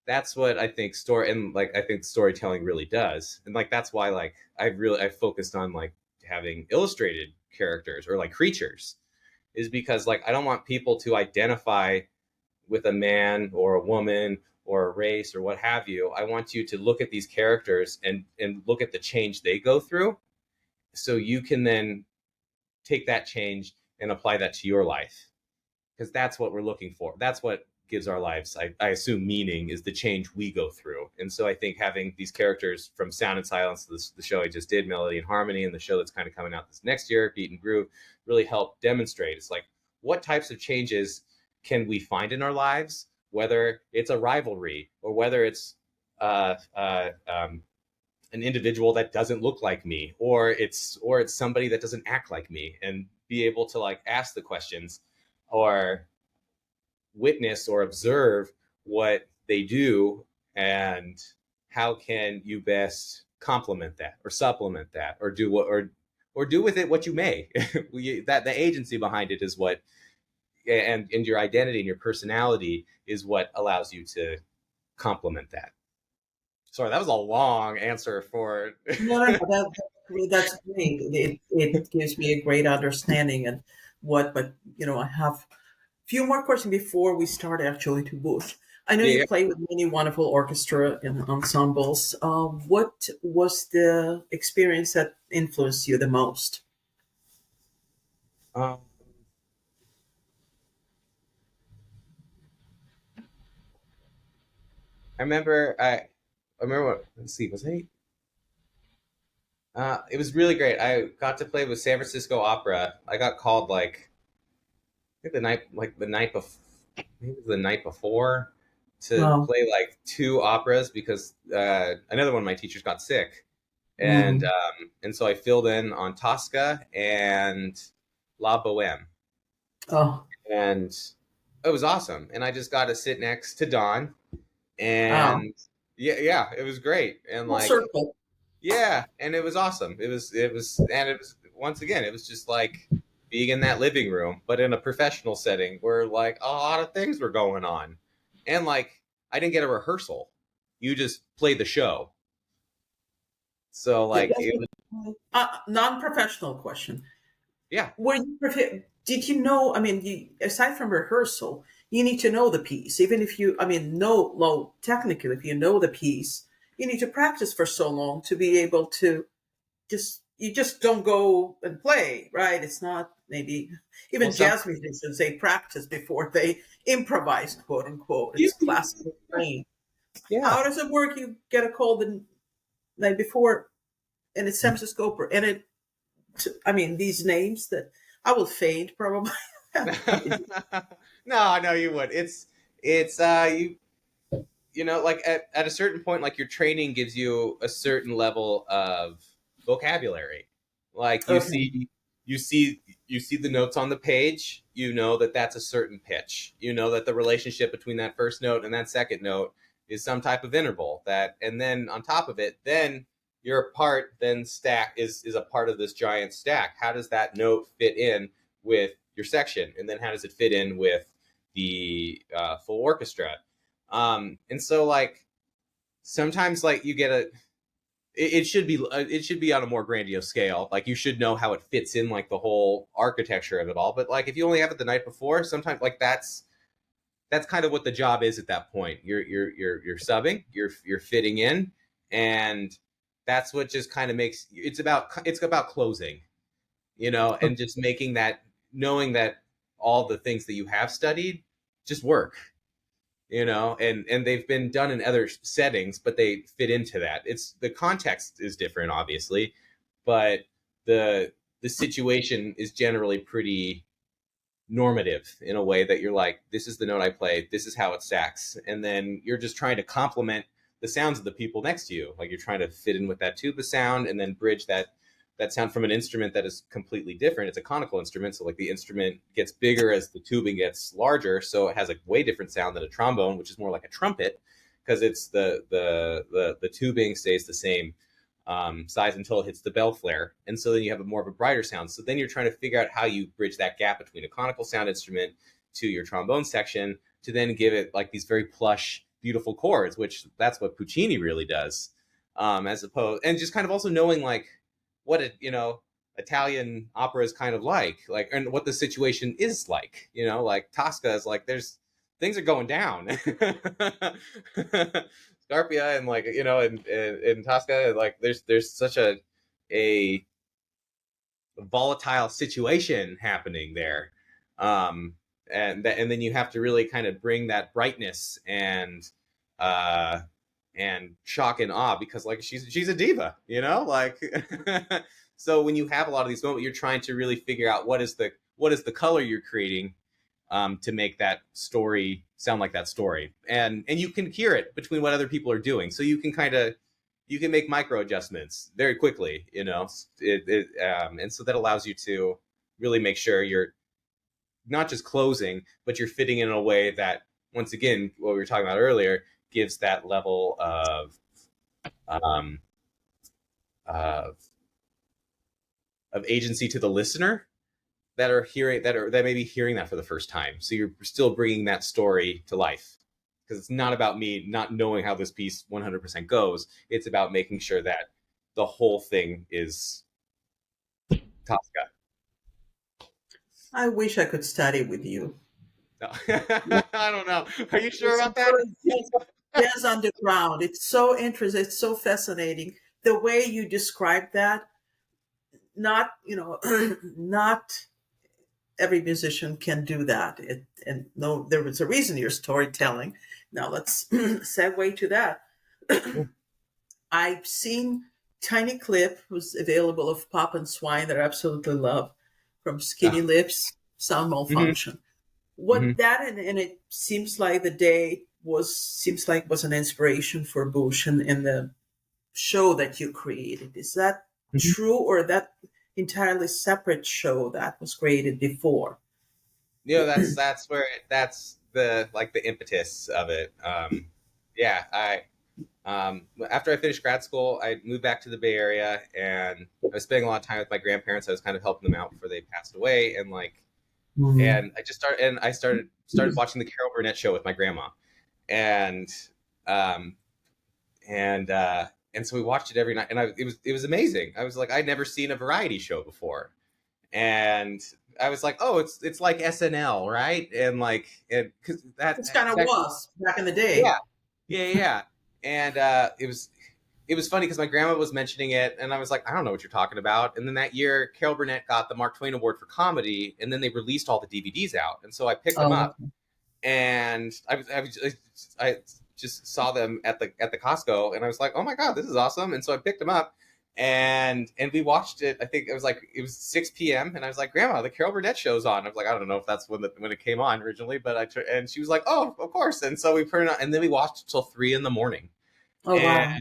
Speaker 2: That's what I think I think storytelling really does. And like that's why like I focused on like having illustrated characters or like creatures, is because like I don't want people to identify with a man or a woman or a race or what have you. I want you to look at these characters and look at the change they go through, so you can then take that change and apply that to your life, because that's what we're looking for. That's what gives our lives, I assume, meaning, is the change we go through. And so I think having these characters from Sound and Silence, the show I just did, Melody and Harmony, and the show that's kind of coming out this next year, Beat and Groove, really help demonstrate. It's like, what types of changes can we find in our lives, whether it's a rivalry or whether it's an individual that doesn't look like me, or it's somebody that doesn't act like me, and be able to like ask the questions or witness or observe what they do, and how can you best complement that or supplement that or do what or do with it what you may. That the agency behind it is what, and your identity and your personality is what allows you to complement that. Sorry, that was a long answer for.
Speaker 1: No, no, no, that's great. It gives me a great understanding and what, but I have a few more questions before we start actually to Bush. I know you
Speaker 2: Yeah.
Speaker 1: play with many wonderful orchestra and ensembles. What was the experience that influenced you the most?
Speaker 2: Um, I remember. I remember. Let's see. Was I? It was really great. I got to play with San Francisco Opera. I got called like I think the night before, maybe it was the night before, to
Speaker 1: Oh,
Speaker 2: play like two operas because another one of my teachers got sick,
Speaker 1: mm,
Speaker 2: and so I filled in on Tosca and La Boheme,
Speaker 1: oh,
Speaker 2: and it was awesome. And I just got to sit next to Don,
Speaker 1: wow.
Speaker 2: and yeah, it was great. And
Speaker 1: Full
Speaker 2: like,
Speaker 1: circle.
Speaker 2: yeah, and it was awesome. And it was, once again, it was just like being in that living room, but in a professional setting where like a lot of things were going on, and like I didn't get a rehearsal. You just played the show, so like it was,
Speaker 1: Non-professional question.
Speaker 2: yeah,
Speaker 1: Were you did you know? I mean, aside from rehearsal, you need to know the piece. Even if you, I mean, know, well, technically, if you know the piece, you need to practice for so long to be able to you just don't go and play, right? It's not maybe
Speaker 2: well,
Speaker 1: even
Speaker 2: some
Speaker 1: jazz musicians, they practice before they improvise, quote unquote. It's classically trained.
Speaker 2: yeah.
Speaker 1: How does it work? You get a call the night before, and it's San Francisco Opera, and I mean, these names that I will faint probably.
Speaker 2: No, no, you would. It's you know, like at a certain point, like your training gives you a certain level of vocabulary. Like
Speaker 1: Okay.
Speaker 2: you see you see the notes on the page, you know that that's a certain pitch. You know that the relationship between that first note and that second note is some type of interval, that, and then on top of it, then your part then stack is a part of this giant stack. How does that note fit in with your section, and then how does it fit in with the full orchestra? And so like sometimes like you get it should be on a more grandiose scale. Like you should know how it fits in, like the whole architecture of it all. But like if you only have it the night before, sometimes like that's kind of what the job is at that point. You're subbing, you're fitting in, and that's what just kind of makes it's about closing, you know, and just making that, knowing that all the things that you have studied just work, you know, and they've been done in other settings, but they fit into that. It's the context is different, obviously, but the the situation is generally pretty normative in a way that you're like, this is the note I play, this is how it stacks, and then you're just trying to complement the sounds of the people next to you. Like you're trying to fit in with that tuba sound and then bridge that sound from an instrument that is completely different. It's a conical instrument, so like the instrument gets bigger as the tubing gets larger, so it has a way different sound than a trombone, which is more like a trumpet, because it's the tubing stays the same size until it hits the bell flare. And so then you have a more of a brighter sound. So then you're trying to figure out how you bridge that gap between a conical sound instrument to your trombone section to then give it like these very plush, beautiful chords, which that's what Puccini really does. As opposed, and just kind of also knowing like what it, Italian opera is kind of like, and what the situation is like, like Tosca is like, there's things are going down. Scarpia and like, in Tosca, like there's such a volatile situation happening there. And then you have to really kind of bring that brightness uh and shock and awe because like she's a diva, like so when you have a lot of these moments, you're trying to really figure out what is the color you're creating to make that story sound like that story, and you can hear it between what other people are doing, so you can make micro adjustments very quickly, and so that allows you to really make sure you're not just closing, but you're fitting in a way that, once again, what we were talking about earlier, gives that level um, of agency to the listener that may be hearing that for the first time. So you're still bringing that story to life because it's not about me not knowing how this piece 100% goes. It's about making sure that the whole thing is Tosca.
Speaker 1: I wish I could study with you.
Speaker 2: No. I don't know. Are you sure about that?
Speaker 1: Jazz underground. It's so interesting. It's so fascinating. The way you describe that, not, not every musician can do that. And no, there was a reason you're storytelling. Now let's segue to that. I've seen tiny clip was available of Pop and Swine that I absolutely love, from Skinny Lips, Sound Malfunction. What that and it seems like was an inspiration for Boosh and the show that you created. Is that true, or that entirely separate show that was created before?
Speaker 2: That's where that's the impetus of it. After I finished grad school, I moved back to the Bay Area, and I was spending a lot of time with my grandparents. I was kind of helping them out before they passed away, and and I started watching the Carol Burnett show with my grandma, and um, and so we watched it every night, and it was amazing. I was like, I'd never seen a variety show before, and I was like, oh, it's like SNL, right? And because
Speaker 1: It's kind of was back in the day.
Speaker 2: Yeah. And it was funny because my grandma was mentioning it, and I was like, I don't know what you're talking about. And then that year, Carol Burnett got the Mark Twain Award for comedy, and then they released all the DVDs out, and so I picked them up, and I just saw them at the Costco, and I was like, oh my god, this is awesome. And so I picked them up, and we watched it. I think it was 6 p.m. and I was like, Grandma, the Carol Burnett show's on. I was like, I don't know if that's when it came on originally, but and she was like, oh, of course. And so we put it on, and then we watched till 3 a.m.
Speaker 1: Oh wow!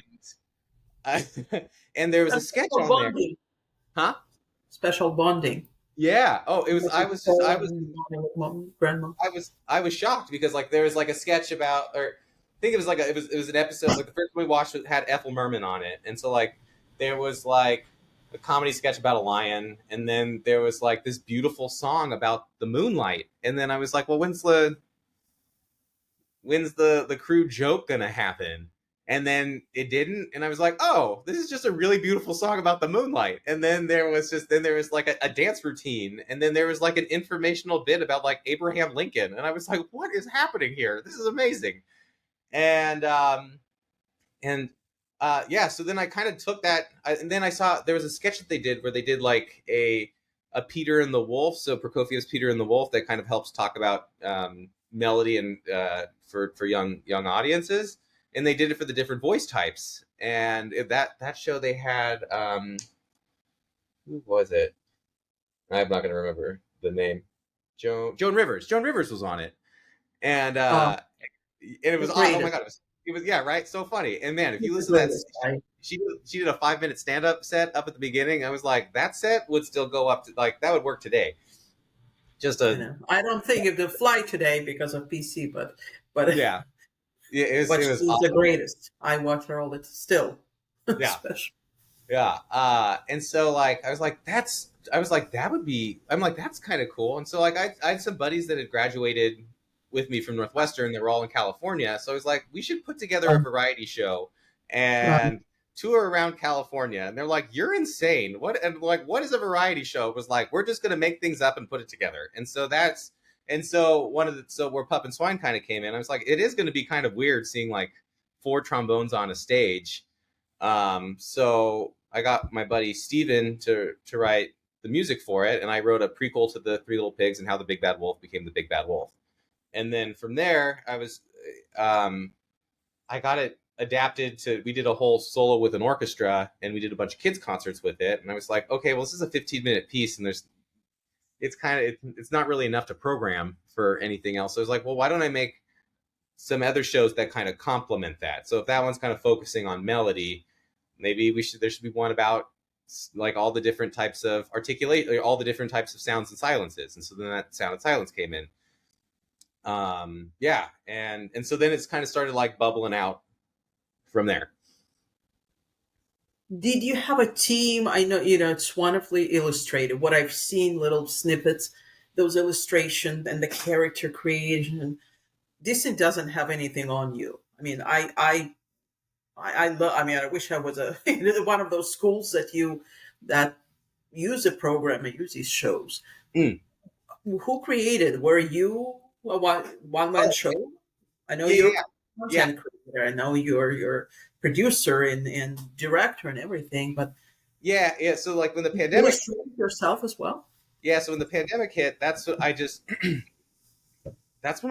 Speaker 2: And there was a sketch on
Speaker 1: bonding.
Speaker 2: There, huh?
Speaker 1: Special bonding.
Speaker 2: Yeah. Oh, it was. I was shocked because there was a sketch about, or I think it was it was an episode, the first one we watched had Ethel Merman on it, and so there was a comedy sketch about a lion, and then there was this beautiful song about the moonlight, and then I was like, well, when's the crude joke gonna happen? And then it didn't, and I was like, oh, this is just a really beautiful song about the moonlight. And then there was a dance routine, and then there was an informational bit about Abraham Lincoln, and I was like, what is happening here? This is amazing. And so then I kind of took that, and then I saw there was a sketch that they did where they did a Peter and the Wolf. So Prokofiev's Peter and the Wolf that kind of helps talk about melody and for young audiences, and they did it for the different voice types. And that show they had, who was it? I'm not going to remember the name. Joan Rivers. Joan Rivers was on it, and it was oh my god, it was right, so funny. And man, if you listen to that, she did a 5-minute stand-up set up at the beginning. I was like, that set would still go up to that would work today. I
Speaker 1: don't think it would fly today because of PC, but
Speaker 2: yeah, it was
Speaker 1: she's
Speaker 2: awesome.
Speaker 1: the greatest. I watch her all the still.
Speaker 2: Yeah.
Speaker 1: Special.
Speaker 2: Yeah. And so like I was like, that would be I'm like, that's kind of cool. And so like I had some buddies that had graduated with me from Northwestern that were all in California. So I was like, we should put together a
Speaker 1: Oh,
Speaker 2: variety show
Speaker 1: right.
Speaker 2: and tour around California. And they're like, you're insane. What and like what is a variety show? It was like, we're just gonna make things up and put it together. And so where Pup and Swine kind of came in, I was like, it is gonna be kind of weird seeing like four trombones on a stage. So I got my buddy Steven to write the music for it, and I wrote a prequel to the Three Little Pigs and how the Big Bad Wolf became the Big Bad Wolf. And then from there, um, I got it adapted to. We did a whole solo with an orchestra, and we did a bunch of kids concerts with it. And I was like, okay, well, this is a 15-minute piece, and it's not really enough to program for anything else. So I was like, well, why don't I make some other shows that kind of complement that? So if that one's kind of focusing on melody, maybe there should be one about like all the different types of articulate, like, all the different types of sounds and silences. And so then that sound and silence came in. Yeah. And so then it's kind of started like bubbling out from there.
Speaker 1: Did you have a team? I know, it's wonderfully illustrated. What I've seen, little snippets, those illustrations and the character creation. Disney doesn't have anything on you. I mean, I love. I mean, I wish I was a one of those schools that use a program and use these shows.
Speaker 2: Mm.
Speaker 1: Who created? Were you a one man
Speaker 2: Oh,
Speaker 1: show? I know
Speaker 2: yeah, yeah,
Speaker 1: you're
Speaker 2: yeah. Yeah.
Speaker 1: content creator. I know you're producer and director and everything, but
Speaker 2: Yeah. Yeah. So like when the
Speaker 1: you
Speaker 2: pandemic,
Speaker 1: illustrate yourself as well.
Speaker 2: yeah. So when the pandemic hit, that's when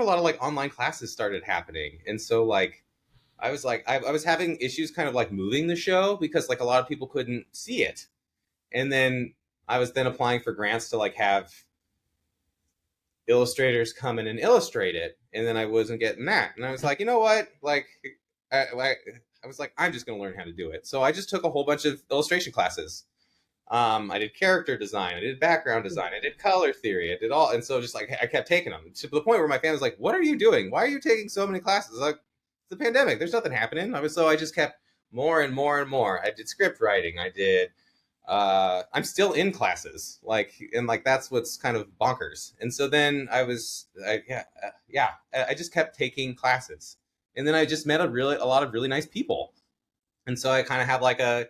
Speaker 2: a lot of like online classes started happening. And so I was having issues kind of like moving the show because like a lot of people couldn't see it. And then I was then applying for grants to like have illustrators come in and illustrate it, and then I wasn't getting that. And I was like, you know what? Like, I, I was like, I'm just going to learn how to do it. So I just took a whole bunch of illustration classes. I did character design, I did background design, I did color theory, I did all, and so just like I kept taking them to the point where my family was like, "What are you doing? Why are you taking so many classes?" Like, it's the pandemic. There's nothing happening. I just kept more and more and more. I did script writing. I did I'm still in classes, like, and like that's what's kind of bonkers. And so then I just kept taking classes, and then I just met a lot of really nice people. And so I kind of have like uh,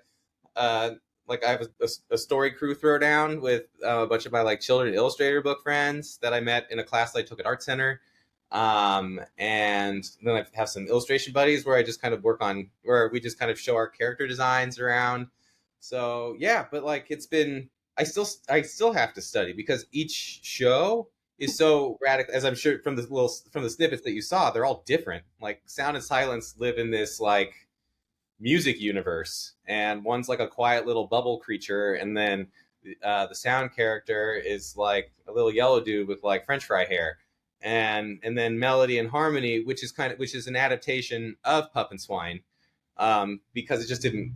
Speaker 2: like I have a story crew throwdown with a bunch of my like children illustrator book friends that I met in a class that I took at Art Center. And then I have some illustration buddies where I just kind of work on where we just kind of show our character designs around. So yeah, but like I still have to study because each show is so radical. As I'm sure from the snippets that you saw, they're all different. Like sound and silence live in this like music universe, and one's like a quiet little bubble creature, and then the sound character is like a little yellow dude with like French fry hair, and then melody and harmony, which is an adaptation of Pup and Swine, because it just didn't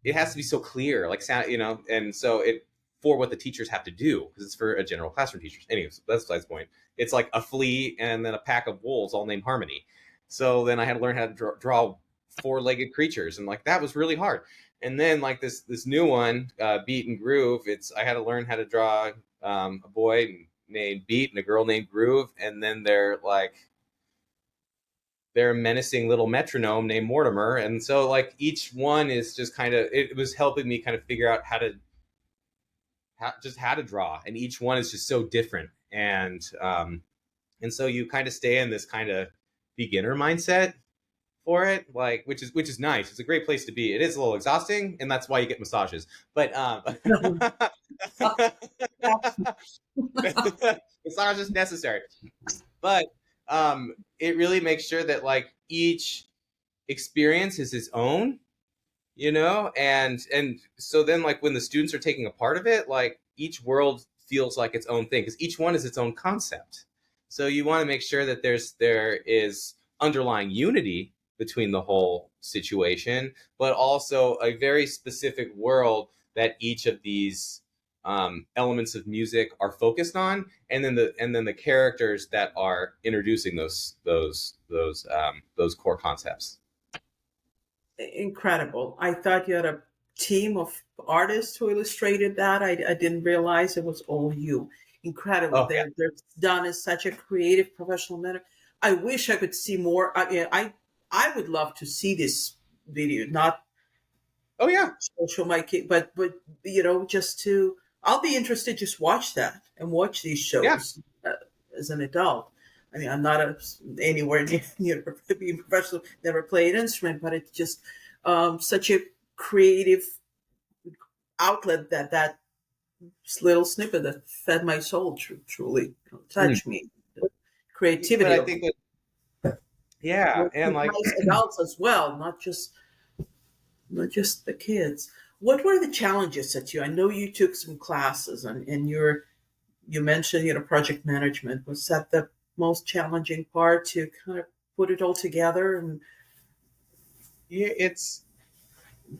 Speaker 2: it has to be so clear, like sound, and so it for what the teachers have to do because it's for a general classroom teachers. Anyways, that's besides the point. It's like a flea and then a pack of wolves all named Harmony. So then I had to learn how to draw four-legged creatures, and like that was really hard. And then like this new one, Beat and Groove, it's I had to learn how to draw a boy named Beat and a girl named Groove, and then they're a menacing little metronome named Mortimer. And so like each one is just kind of it was helping me kind of figure out how to draw, and each one is just so different. And so you kind of stay in this kind of beginner mindset for it, like which is nice. It's a great place to be. It is a little exhausting, and that's why you get massages. But massage is necessary. But it really makes sure that like each experience is its own, and so then like when the students are taking a part of it, like each world feels like its own thing because each one is its own concept. So you want to make sure that there is underlying unity between the whole situation, but also a very specific world that each of these elements of music are focused on, and then the characters that are introducing those core concepts.
Speaker 1: Incredible. I thought you had a team of artists who illustrated that. I didn't realize it was all you. Incredible.
Speaker 2: Oh yeah,
Speaker 1: They're done in such a creative, professional manner. I wish I could see more. I would love to see this video, not
Speaker 2: oh yeah,
Speaker 1: show my kid, but just to. I'll be interested. Just watch that and watch these
Speaker 2: yeah.
Speaker 1: shows as an adult. I mean, I'm not anywhere near being professional. Never played an instrument, but it's just such a creative outlet that little snippet that fed my soul truly
Speaker 2: Mm.
Speaker 1: touched me. The
Speaker 2: But
Speaker 1: creativity
Speaker 2: I
Speaker 1: of
Speaker 2: think that yeah,
Speaker 1: what
Speaker 2: and like
Speaker 1: comprise adults as well, not just the kids. What were the challenges that I know you took some classes and you mentioned project management. Was that the most challenging part to kind of put it all together? And
Speaker 2: yeah,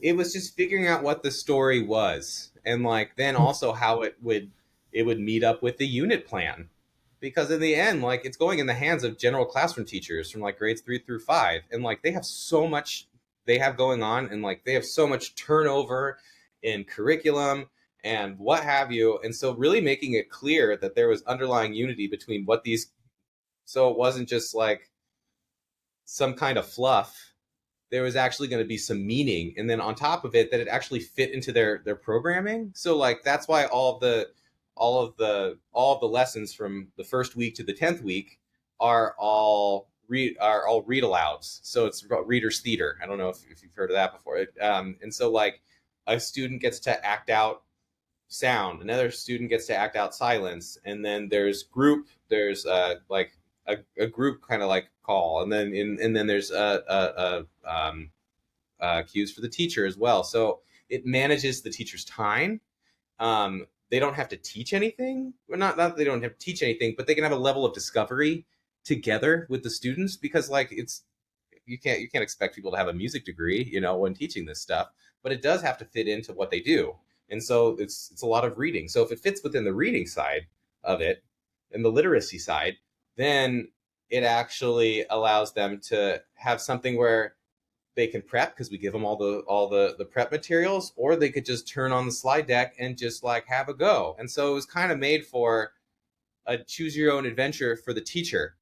Speaker 2: it was just figuring out what the story was, and like then also how it would meet up with the unit plan, because in the end, like, it's going in the hands of general classroom teachers from like grades 3 through 5, and like they have so much they have going on, and like they have so much turnover in curriculum and what have you, and so really making it clear that there was underlying unity between what these, so it wasn't just like some kind of fluff, there was actually going to be some meaning, and then on top of it that it actually fit into their programming. So like that's why all of the lessons from the first week to the 10th week are all read alouds. So it's about readers theater. I don't know if you've heard of that before. And so like a student gets to act out sound, another student gets to act out silence, and then there's like a group kind of like call, and then there's cues for the teacher as well. So it manages the teacher's time. They don't have to teach anything. Well, not that they don't have to teach anything, but they can have a level of discovery together with the students, because like it's you can't expect people to have a music degree, when teaching this stuff, but it does have to fit into what they do. And so it's a lot of reading. So if it fits within the reading side of it and the literacy side, then it actually allows them to have something where they can prep, because we give them all the prep materials, or they could just turn on the slide deck and just like have a go. And so it was kind of made for a choose your own adventure for the teacher,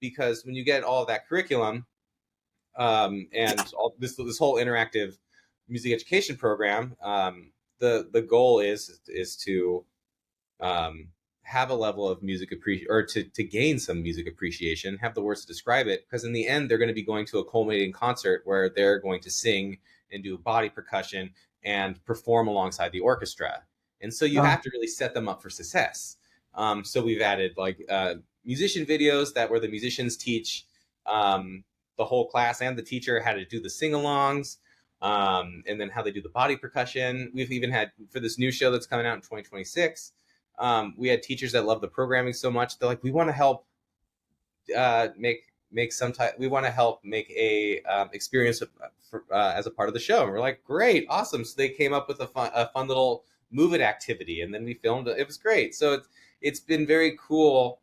Speaker 2: because when you get all of that curriculum, and all this whole interactive music education program, the goal is to have a level of music appreciation, or to gain some music appreciation, have the words to describe it, because in the end they're going to be going to a culminating concert where they're going to sing and do body percussion and perform alongside the orchestra. And so you have to really set them up for success. So we've added like musician videos that where the musicians teach the whole class and the teacher how to do the sing-alongs, and then how they do the body percussion. We've even had, for this new show that's coming out in 2026, we had teachers that love the programming so much, they're like, we want to help make some type, we want to help make a experience as a part of the show. And we're like, great, awesome. So they came up with a fun little move it activity, and then we filmed it. It was great. So it's been very cool.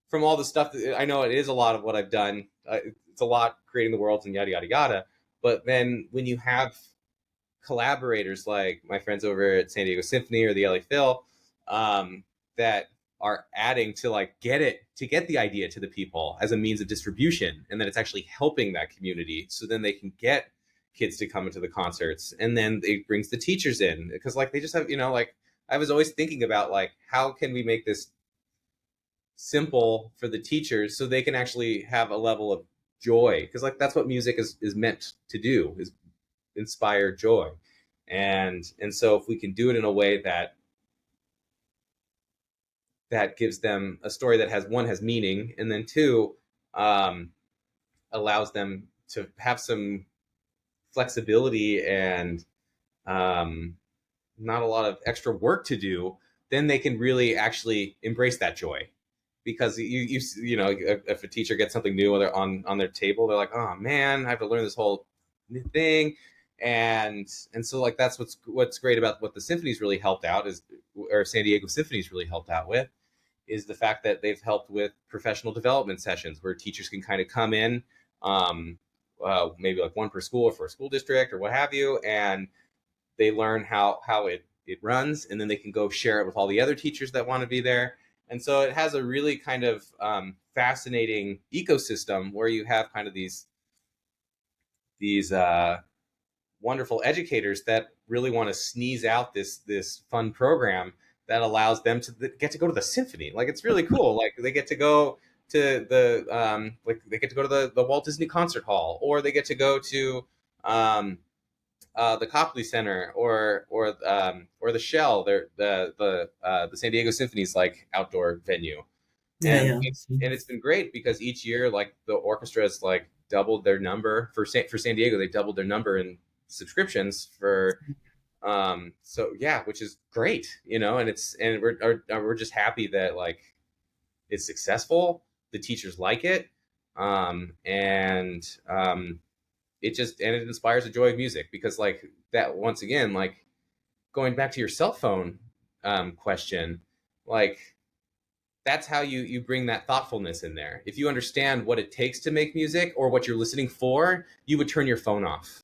Speaker 2: From all the stuff that I know, it is a lot of what I've done. It's a lot creating the worlds and yada yada yada. But then when you have collaborators like my friends over at San Diego Symphony or the LA Phil, that are adding to like get the idea to the people as a means of distribution, and then it's actually helping that community, so then they can get kids to come into the concerts, and then it brings the teachers in, because like they just have, like I was always thinking about like how can we make this simple for the teachers so they can actually have a level of joy, because like that's what music is meant to do, is inspire joy. And so if we can do it in a way that gives them a story that has meaning, and then two, um, allows them to have some flexibility and not a lot of extra work to do, then they can really actually embrace that joy. Because if a teacher gets something new on their table, they're like, oh man, I have to learn this whole new thing. And so like that's what's great about what the symphonies really helped out is, or San Diego Symphonies really helped out with, is the fact that they've helped with professional development sessions where teachers can kind of come in, maybe like one per school or for a school district or what have you, and they learn how it runs, and then they can go share it with all the other teachers that want to be there. And so it has a really kind of fascinating ecosystem where you have kind of these wonderful educators that really want to sneeze out this fun program that allows them to get to go to the symphony. Like, it's really cool. Like, they get to go to they get to go to the Walt Disney Concert Hall, or they get to go to um, the Copley Center, or the Shell, the San Diego Symphony's like outdoor venue.
Speaker 1: Yeah,
Speaker 2: and
Speaker 1: yeah.
Speaker 2: and it's been great because each year, like, the orchestra has like doubled their number for San Diego. They doubled their number in subscriptions for so yeah, which is great, and we're just happy that, like, it's successful, the teachers like it, and it inspires a joy of music, because, like, that, once again, like, going back to your cell phone question, like, that's how you bring that thoughtfulness in there. If you understand what it takes to make music, or what you're listening for, you would turn your phone off.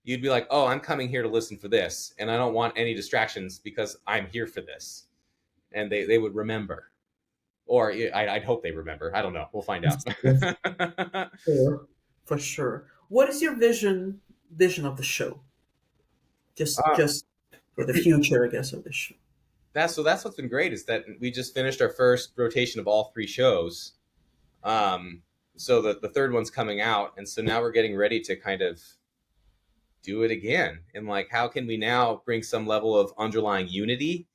Speaker 2: You'd be like, oh, I'm coming here to listen for this, and I don't want any distractions because I'm here for this. And they would remember. Or I'd hope they remember. I don't know. We'll find out.
Speaker 1: Sure. For sure. What is your vision of the show?
Speaker 2: uh,
Speaker 1: Just for the future, I guess, of the show.
Speaker 2: that's what's been great, is that we just finished our first rotation of all three shows. Um, so the third one's coming out, and so now we're getting ready to kind of do it again. And, like, how can we now bring some level of underlying unity?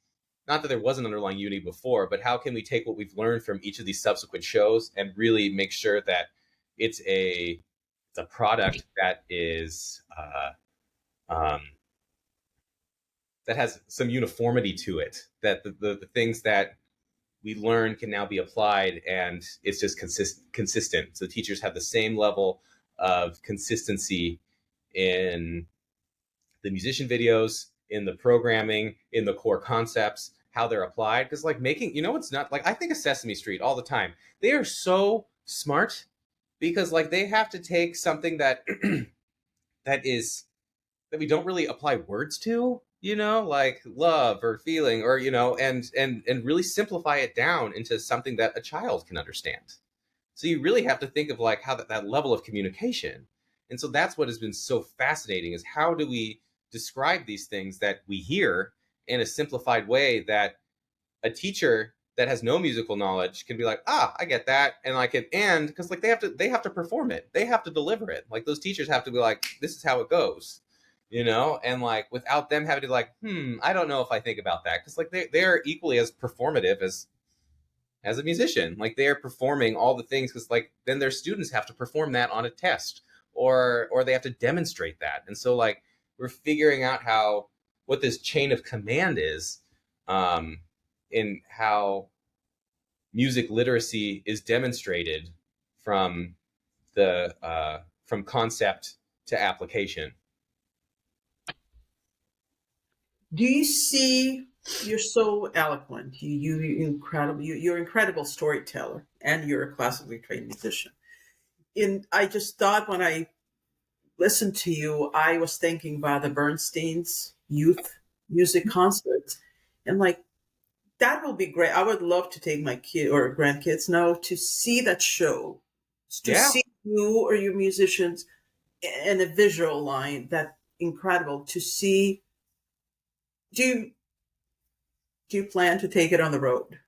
Speaker 2: Not that there wasn't underlying unity before, but how can we take what we've learned from each of these subsequent shows and really make sure that it's a product that is um, that has some uniformity to it, that the things that we learn can now be applied, and it's just consistent. So teachers have the same level of consistency in the musician videos, in the programming, in the core concepts, how they're applied. Because, like, it's not like, I think of Sesame Street all the time. They are so smart, because, like, they have to take something that that we don't really apply words to, like love or feeling, or and really simplify it down into something that a child can understand. So you really have to think of, like, how that level of communication. And so that's what has been so fascinating, is how do we describe these things that we hear in a simplified way, that a teacher that has no musical knowledge can be like, I get that. And I can, and because, like, they have to perform it. They have to deliver it. Like, those teachers have to be like, this is how it goes, and, like, without them having to, like, I don't know if I think about that. Because, like, they're equally as performative as a musician. Like, they're performing all the things, because, like, then their students have to perform that on a test, or they have to demonstrate that. And so, like, we're figuring out what this chain of command is, in how music literacy is demonstrated from from concept to application.
Speaker 1: Do you see? You're so eloquent. You're an incredible storyteller, and you're a classically trained musician. I just thought when I listened to you, I was thinking about the Bernstein's youth music concerts, and, like, that will be great. I would love to take my kid or grandkids now to see that show, to
Speaker 2: Yeah.
Speaker 1: see you or your musicians in a visual line. That incredible to see. Do you, do you plan to take it on the road,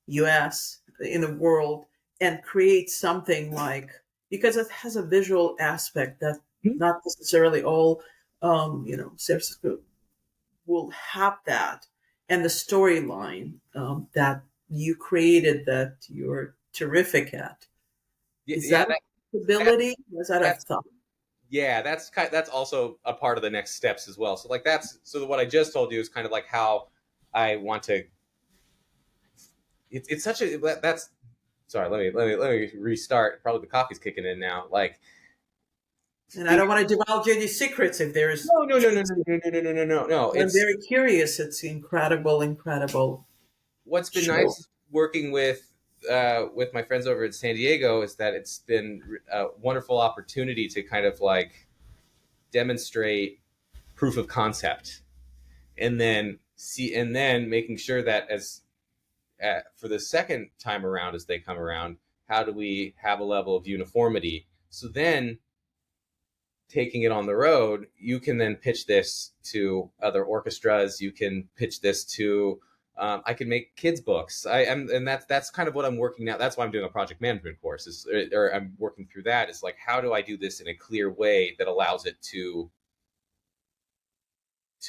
Speaker 1: U.S., in the world, and create something like, because it has a visual aspect that not necessarily all San Francisco will have that, and the storyline that you created that you're terrific at. Is
Speaker 2: Yeah,
Speaker 1: that a possibility? Was that a
Speaker 2: that's
Speaker 1: thought?
Speaker 2: yeah, that's also a part of the next steps as well. So, like, what I just told you is kind of like how I want to. It's such a that's sorry. Let me restart. Probably the coffee's kicking in now. Like,
Speaker 1: And I don't want to divulge any secrets if there's truth.
Speaker 2: no.
Speaker 1: I'm very curious. It's incredible, incredible
Speaker 2: What's been
Speaker 1: show.
Speaker 2: nice working with my friends over in San Diego is that it's been a wonderful opportunity to kind of, like, demonstrate proof of concept, and then making sure that for the second time around, as they come around, how do we have a level of uniformity? So then, taking it on the road, you can then pitch this to other orchestras. You can pitch this to I can make kids books. And that's kind of what I'm working now. That's why I'm doing a project management course. Or I'm working through that. It's like, how do I do this in a clear way that allows it to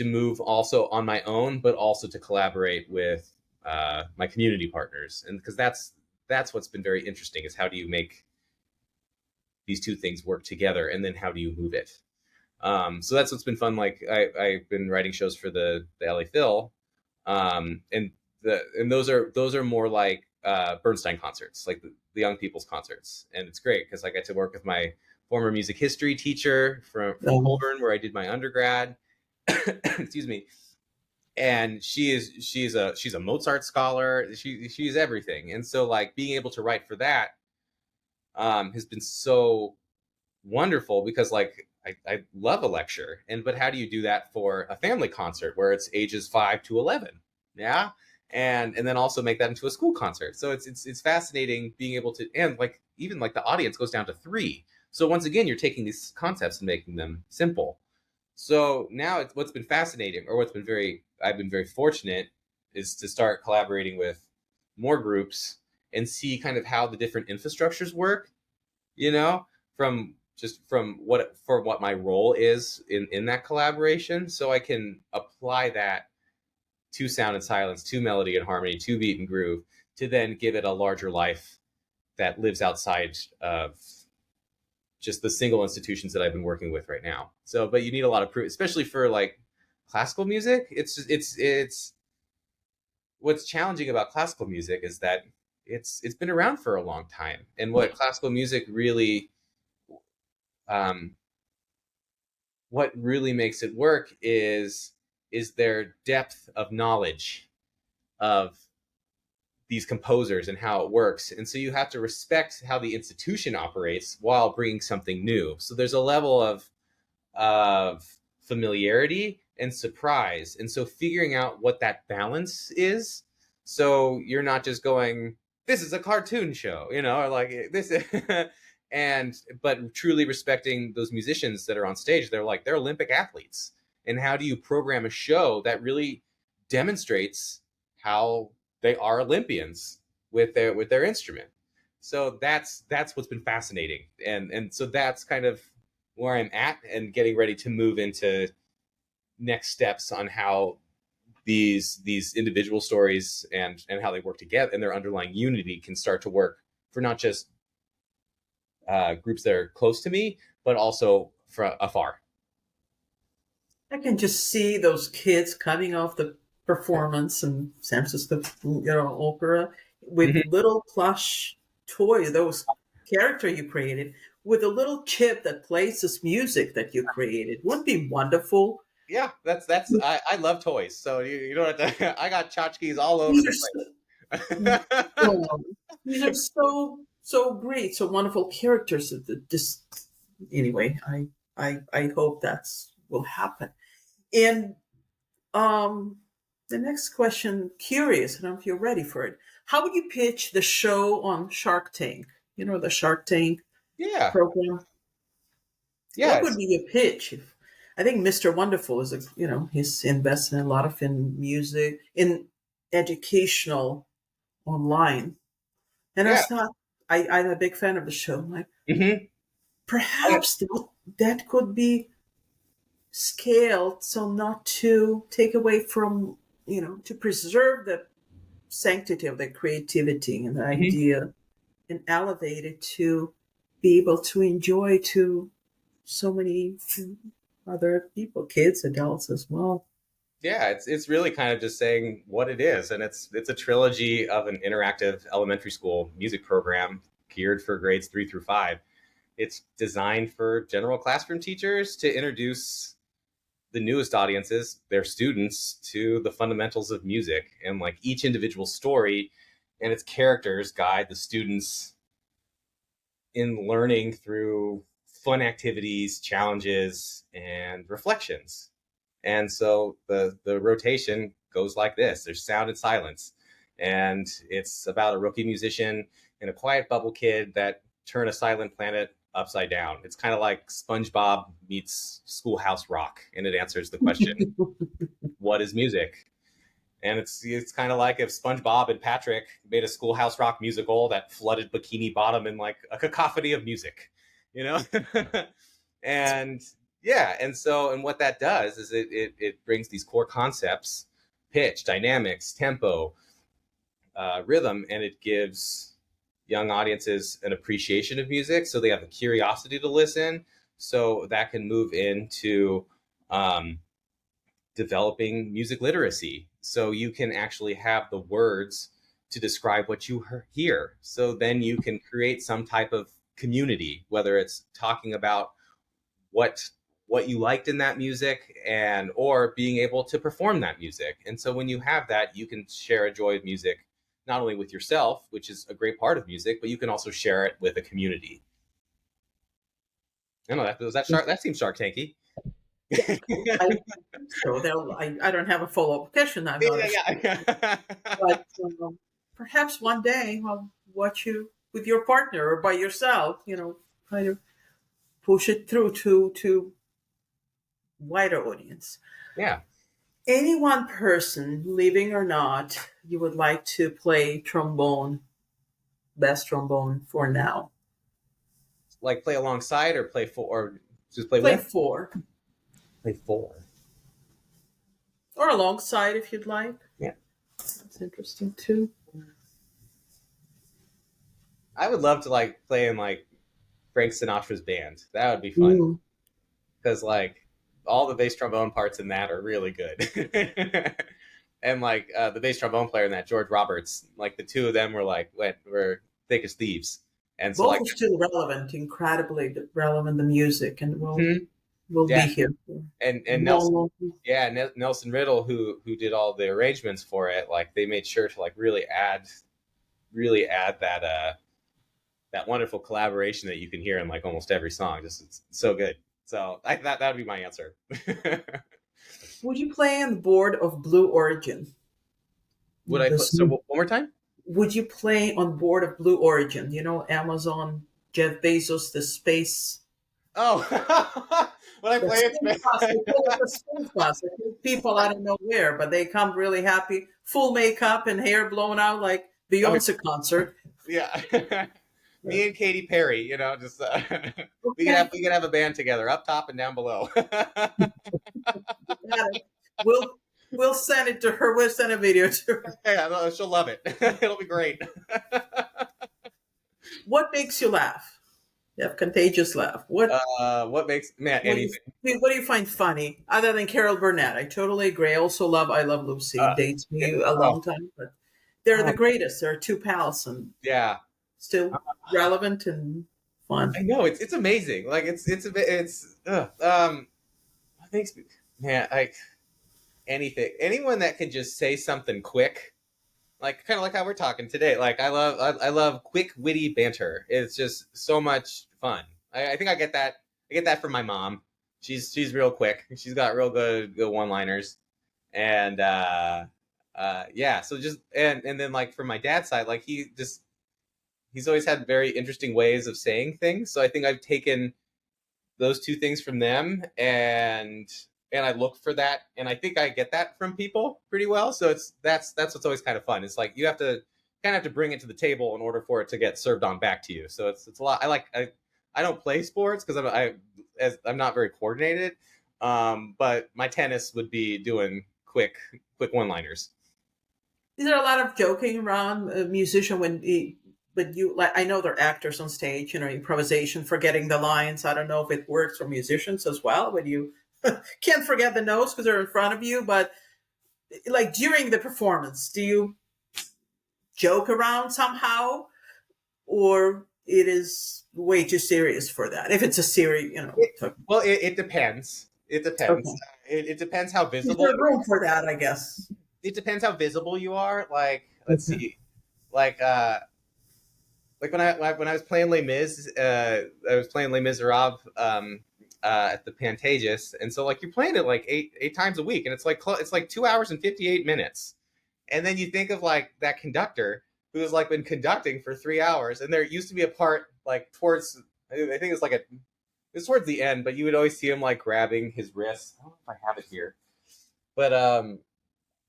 Speaker 2: move also on my own, but also to collaborate with my community partners? And because that's what's been very interesting, is how do you make these two things work together, and then how do you move it? So that's what's been fun. Like I've been writing shows for the LA Phil, and those are more like Bernstein concerts, like the young people's concerts, and it's great because I get to work with my former music history teacher from Colburn, where I did my undergrad. Excuse me. And she's a Mozart scholar. She's everything, and so like being able to write for that has been so wonderful, because like I love a lecture, but how do you do that for a family concert where it's ages 5 to 11? Yeah. And then also make that into a school concert. So it's fascinating being able to, and like even like the audience goes down to 3. So once again, you're taking these concepts and making them simple. So now what's been fascinating, or I've been very fortunate, is to start collaborating with more groups and see kind of how the different infrastructures work, you know, from what my role is in that collaboration, so I can apply that to sound and silence, to melody and harmony, to beat and groove, to then give it a larger life that lives outside of just the single institutions that I've been working with right now. So, but you need a lot of proof, especially for like classical music. It's what's challenging about classical music is that it's been around for a long time, and what classical music really um, what really makes it work is their depth of knowledge of these composers and how it works. And so you have to respect how the institution operates while bringing something new. So there's a level of familiarity and surprise. And so figuring out what that balance is, so you're not just going, this is a cartoon show, or like this and but truly respecting those musicians that are on stage. They're Olympic athletes. And how do you program a show that really demonstrates how they are Olympians with their instrument? So that's what's been fascinating. And so that's kind of where I'm at, and getting ready to move into next steps on how these individual stories and how they work together, and their underlying unity can start to work for not just groups that are close to me, but also from afar.
Speaker 1: I can just see those kids coming off the performance in San Francisco, opera, with
Speaker 2: Mm-hmm.
Speaker 1: little plush toy, those character you created, with a little chip that plays this music that you created. Wouldn't it be wonderful?
Speaker 2: Yeah, that's I love toys, so you don't have to. I got tchotchkes all over
Speaker 1: These
Speaker 2: the
Speaker 1: are
Speaker 2: place.
Speaker 1: so, these are so great, so wonderful characters. Just anyway, I hope that's will happen. And the next question, curious, I don't know if you're ready for it. How would you pitch the show on Shark Tank? You know, the Shark Tank
Speaker 2: Yeah,
Speaker 1: program.
Speaker 2: yeah,
Speaker 1: What would be your pitch? I think Mr. Wonderful is he's invested in a lot of in music, in educational online. And
Speaker 2: yeah.
Speaker 1: it's not, I'm a big fan of the show. I'm like,
Speaker 2: Hmm.
Speaker 1: perhaps that could be scaled so not to take away from, to preserve the sanctity of the creativity and the
Speaker 2: Hmm.
Speaker 1: idea, and elevate it to be able to enjoy to so many other people, kids, adults as well.
Speaker 2: Yeah, it's really kind of just saying what it is, and it's a trilogy of an interactive elementary school music program geared for grades 3 through 5. It's designed for general classroom teachers to introduce the newest audiences, their students, to the fundamentals of music, and like each individual story and its characters guide the students in learning through fun activities, challenges, and reflections. And so the rotation goes like this. There's sound and silence. And it's about a rookie musician and a quiet bubble kid that turn a silent planet upside down. It's kind of like SpongeBob meets Schoolhouse Rock, and it answers the question, what is music? And it's kind of like if SpongeBob and Patrick made a Schoolhouse Rock musical that flooded Bikini Bottom in like a cacophony of music, you know? And yeah, and what that does is it brings these core concepts, pitch, dynamics, tempo, rhythm, and it gives young audiences an appreciation of music, so they have a curiosity to listen. So that can move into um, developing music literacy. So you can actually have the words to describe what you hear. So then you can create some type of community, whether it's talking about what what you liked in that music and or being able to perform that music. And so when you have that, you can share a joy of music not only with yourself, which is a great part of music, but you can also share it with a community. I don't know, that seems Shark Tanky.
Speaker 1: I think so. I don't have a follow-up question. I'm not a,
Speaker 2: Yeah, yeah.
Speaker 1: but perhaps one day I'll watch you with your partner or by yourself. Kind of push it through to wider audience.
Speaker 2: Yeah.
Speaker 1: Any one person, living or not, you would like to play trombone, best trombone for now.
Speaker 2: Like play alongside or play for or just play
Speaker 1: Play
Speaker 2: with?
Speaker 1: for
Speaker 2: Play for.
Speaker 1: or alongside if you'd like.
Speaker 2: Yeah.
Speaker 1: That's interesting too.
Speaker 2: I would love to like play in like Frank Sinatra's band. That would be fun
Speaker 1: Mm.
Speaker 2: because like all the bass trombone parts in that are really good. And like the bass trombone player in that, George Roberts, like the two of them were thick as thieves. And so
Speaker 1: Both
Speaker 2: like
Speaker 1: are still relevant, incredibly relevant, the music, and
Speaker 2: mhm,
Speaker 1: will be
Speaker 2: yeah,
Speaker 1: here for
Speaker 2: and
Speaker 1: long,
Speaker 2: Nelson,
Speaker 1: long.
Speaker 2: yeah, Nelson Riddle who did all the arrangements for it, like they made sure to like really add that wonderful collaboration that you can hear in like almost every song. Just it's so good. So that would be my answer.
Speaker 1: Would you play on the board of Blue Origin?
Speaker 2: Would I
Speaker 1: This
Speaker 2: so one more time?
Speaker 1: would you play on board of Blue Origin? Amazon, Jeff Bezos, the space.
Speaker 2: Oh, when I
Speaker 1: The
Speaker 2: play
Speaker 1: space bus, they
Speaker 2: it.
Speaker 1: call it the space bus. They take people I don't know where, but they come really happy, full makeup and hair blown out like
Speaker 2: Okay,
Speaker 1: Beyonce concert.
Speaker 2: yeah. Me and Katy Perry, just
Speaker 1: Okay,
Speaker 2: we could have a band together, up top and down below.
Speaker 1: got it. We'll we'll send it to her. We'll send a video to her.
Speaker 2: Yeah, no, she'll love it. It'll be great.
Speaker 1: What makes you laugh? You have contagious laugh.
Speaker 2: What makes man
Speaker 1: What do
Speaker 2: anything?
Speaker 1: what do you find funny other than Carol Burnett? I totally agree. I also love I Love Lucy.
Speaker 2: Uh,
Speaker 1: It dates
Speaker 2: yeah,
Speaker 1: me a
Speaker 2: oh,
Speaker 1: long time, but they're
Speaker 2: oh,
Speaker 1: the greatest. There are two pals and
Speaker 2: yeah.
Speaker 1: still relevant and fun.
Speaker 2: I know it's amazing. Like it's a bit what makes me man like anyone that can just say something quick, like kind of like how we're talking today. Like I love quick witty banter. It's just so much fun. I think I get that. I get that from my mom. She's real quick. She's got real good one liners, and yeah. So just and then like from my dad's side, like he's always had very interesting ways of saying things. So I think I've taken those two things from them, and I look for that, and I think I get that from people pretty well. So that's what's always kind of fun. It's like you have to kind of have to bring it to the table in order for it to get served on back to you. So it's a lot. I don't play sports because I'm not very coordinated. But my tennis would be doing quick one liners.
Speaker 1: Is there a lot of joking around a musician but you like I know they're actors on stage, improvisation, forgetting the lines. I don't know if it works for musicians as well, but you can't forget the notes because they're in front of you. But like during the performance, do you joke around somehow, or it is way too serious for that? If it's a serious,
Speaker 2: Well, it depends. It depends.
Speaker 1: okay.
Speaker 2: It depends how
Speaker 1: Is
Speaker 2: visible
Speaker 1: there room for that? I guess.
Speaker 2: it depends how visible you are. Like, let's see, like like when I was playing Les Mis, I was playing Les Miserables at the Pantages, and so like you're playing it like eight times a week, and it's like 2 hours and 58 minutes, and then you think of like that conductor who has like been conducting for 3 hours, and there used to be a part like towards I think it's like it's towards the end, but you would always see him like grabbing his wrist. I don't know if I have it here, but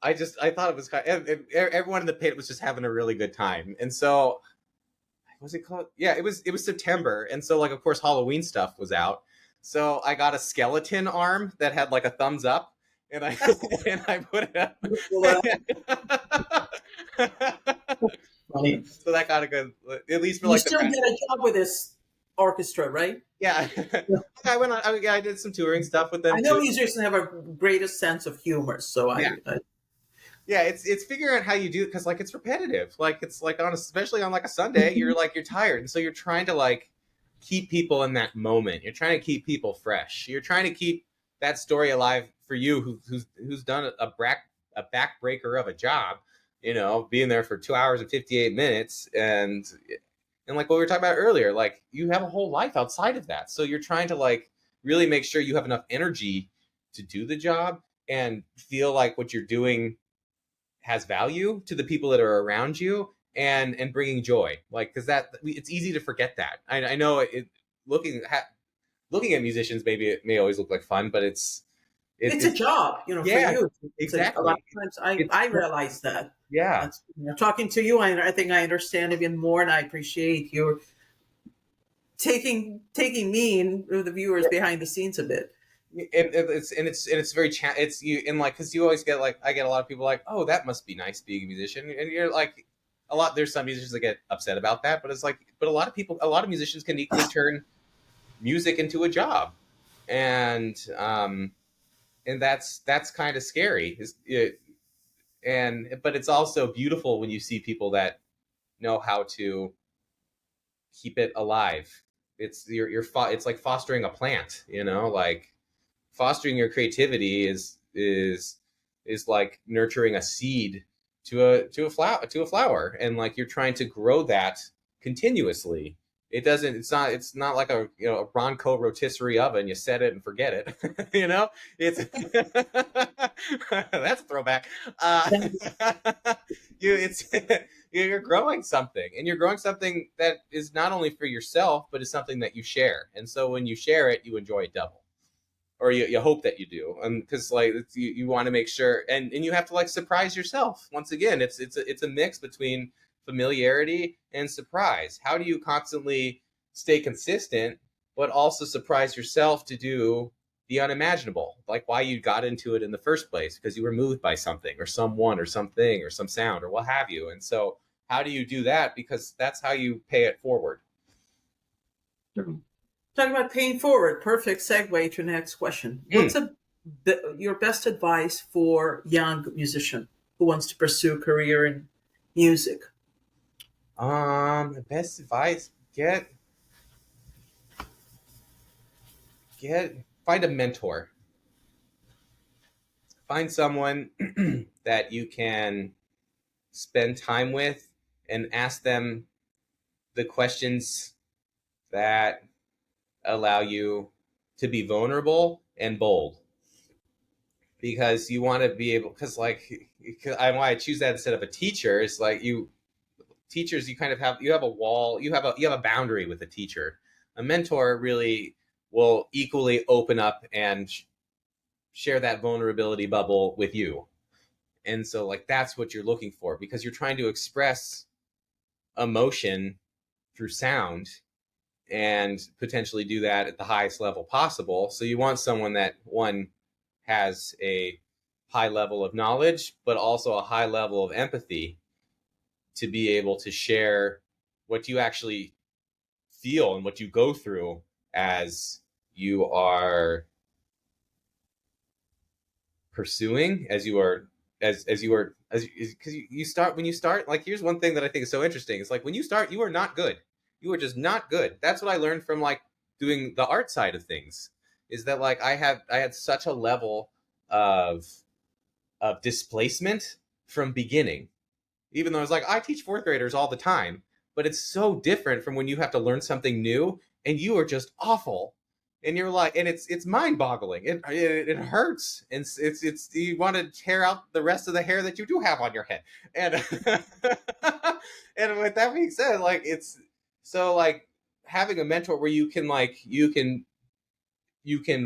Speaker 2: I thought it was and everyone in the pit was just having a really good time, and so what's it called? Yeah, it was September, and so like of course Halloween stuff was out. So I got a skeleton arm that had like a thumbs up, and I and I put it up.
Speaker 1: Well, funny.
Speaker 2: So that got a good, at least for
Speaker 1: You
Speaker 2: like the
Speaker 1: still get a job with this orchestra, right?
Speaker 2: yeah. I went on. I did some touring stuff with them
Speaker 1: I know
Speaker 2: too.
Speaker 1: musicians have a greatest sense of humor, so
Speaker 2: Yeah, yeah. It's figuring out how you do it because like it's repetitive. Like it's like especially on like a Sunday, you're tired, and so you're trying to like keep people in that moment. You're trying to keep people fresh. You're trying to keep that story alive for you who's done a backbreaker of a job, being there for 2 hours and 58 minutes, and like what we were talking about earlier, like you have a whole life outside of that, so you're trying to like really make sure you have enough energy to do the job and feel like what you're doing has value to the people that are around you, and bringing joy, like because it's easy to forget that. I know looking looking at musicians, maybe it may always look like fun, but
Speaker 1: it's a
Speaker 2: it's
Speaker 1: job, for
Speaker 2: yeah,
Speaker 1: you. A lot
Speaker 2: exactly.
Speaker 1: of times
Speaker 2: It's
Speaker 1: I realize that.
Speaker 2: yeah.
Speaker 1: That's, talking to you, I think I understand even more, and I appreciate you taking me and the viewers behind the scenes a bit.
Speaker 2: It's very it's you, and like because you always get like I get a lot of people like, oh, that must be nice being a musician, and you're like there's some musicians that get upset about that, but it's like but a lot of musicians can equally turn music into a job, and that's kind of scary. But it's also beautiful when you see people that know how to keep it alive. It's like fostering a plant, like fostering your creativity is like nurturing a seed to a flower, and like you're trying to grow that continuously. It's not like a Ronco rotisserie oven. You set it and forget it. It's that's a throwback. It's you're growing something, and you're growing something that is not only for yourself, but is something that you share. And so when you share it, you enjoy it double, or you hope that you do, and because like you want to make sure, and you have to like surprise yourself. Once again, it's a mix between familiarity and surprise. How do you constantly stay consistent but also surprise yourself to do the unimaginable, like why you got into it in the first place, because you were moved by something or someone or something or some sound or what have you. And so how do you do that? Because that's how you pay it forward.
Speaker 1: Talking about paying forward, perfect segue to the next question.
Speaker 2: Mm.
Speaker 1: What's your best advice for young musician who wants to pursue a career in music?
Speaker 2: The best advice: get find a mentor. Find someone that you can spend time with and ask them the questions that allow you to be vulnerable and bold, because you want to be able, because like why I choose that instead of a teacher is like teachers, you kind of have a wall, you have a boundary with a teacher. A mentor really will equally open up and share that vulnerability bubble with you. And so like that's what you're looking for, because you're trying to express emotion through sound and potentially do that at the highest level possible. So you want someone that, one, has a high level of knowledge, but also a high level of empathy to be able to share what you actually feel and what you go through as you are pursuing, as you are because you start, when you start, like here's one thing that I think is so interesting. It's like when you start, you are not good. You are just not good. That's what I learned from like doing the art side of things, is that like I had such a level of displacement from beginning, even though it's like I teach fourth graders all the time, but it's so different from when you have to learn something new and you are just awful. and you're like, and it's mind boggling. It hurts, and it's you want to tear out the rest of the hair that you do have on your head, and and with that being said, like it's so like having a mentor where you can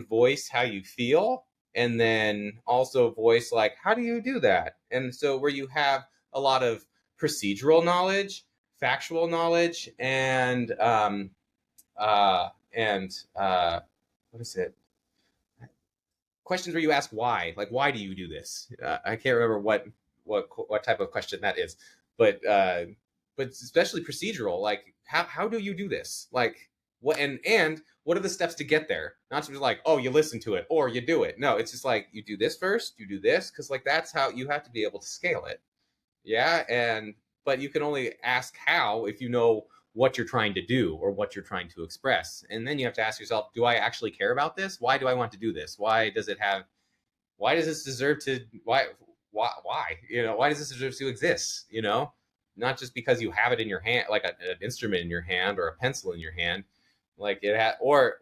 Speaker 2: voice how you feel, and then also voice like how do you do that, and so where you have a lot of procedural knowledge, factual knowledge, and what is it, questions where you ask why, like why do you do this? I can't remember what type of question that is, but especially procedural, like how do you do this, like what, and what are the steps to get there? Not just like, oh, you listen to it or you do it. No, it's just like you do this first, you do this, because like that's how you have to be able to scale it. Yeah, and but you can only ask how if you know what you're trying to do or what you're trying to express. And then you have to ask yourself, do I actually care about this? Why do I want to do this? Why does this deserve to why? Why does this deserve to exist? Not just because you have it in your hand, like an instrument in your hand or a pencil in your hand, like or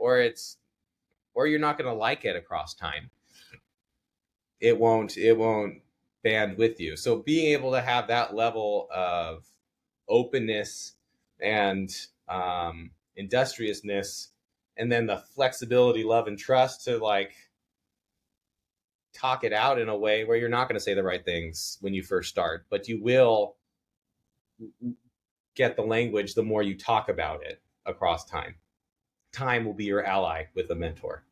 Speaker 2: you're not going to like it across time. It won't band with you. So being able to have that level of openness and industriousness, and then the flexibility, love, and trust to like talk it out in a way where you're not going to say the right things when you first start, but you will get the language the more you talk about it across time. Time will be your ally with a mentor.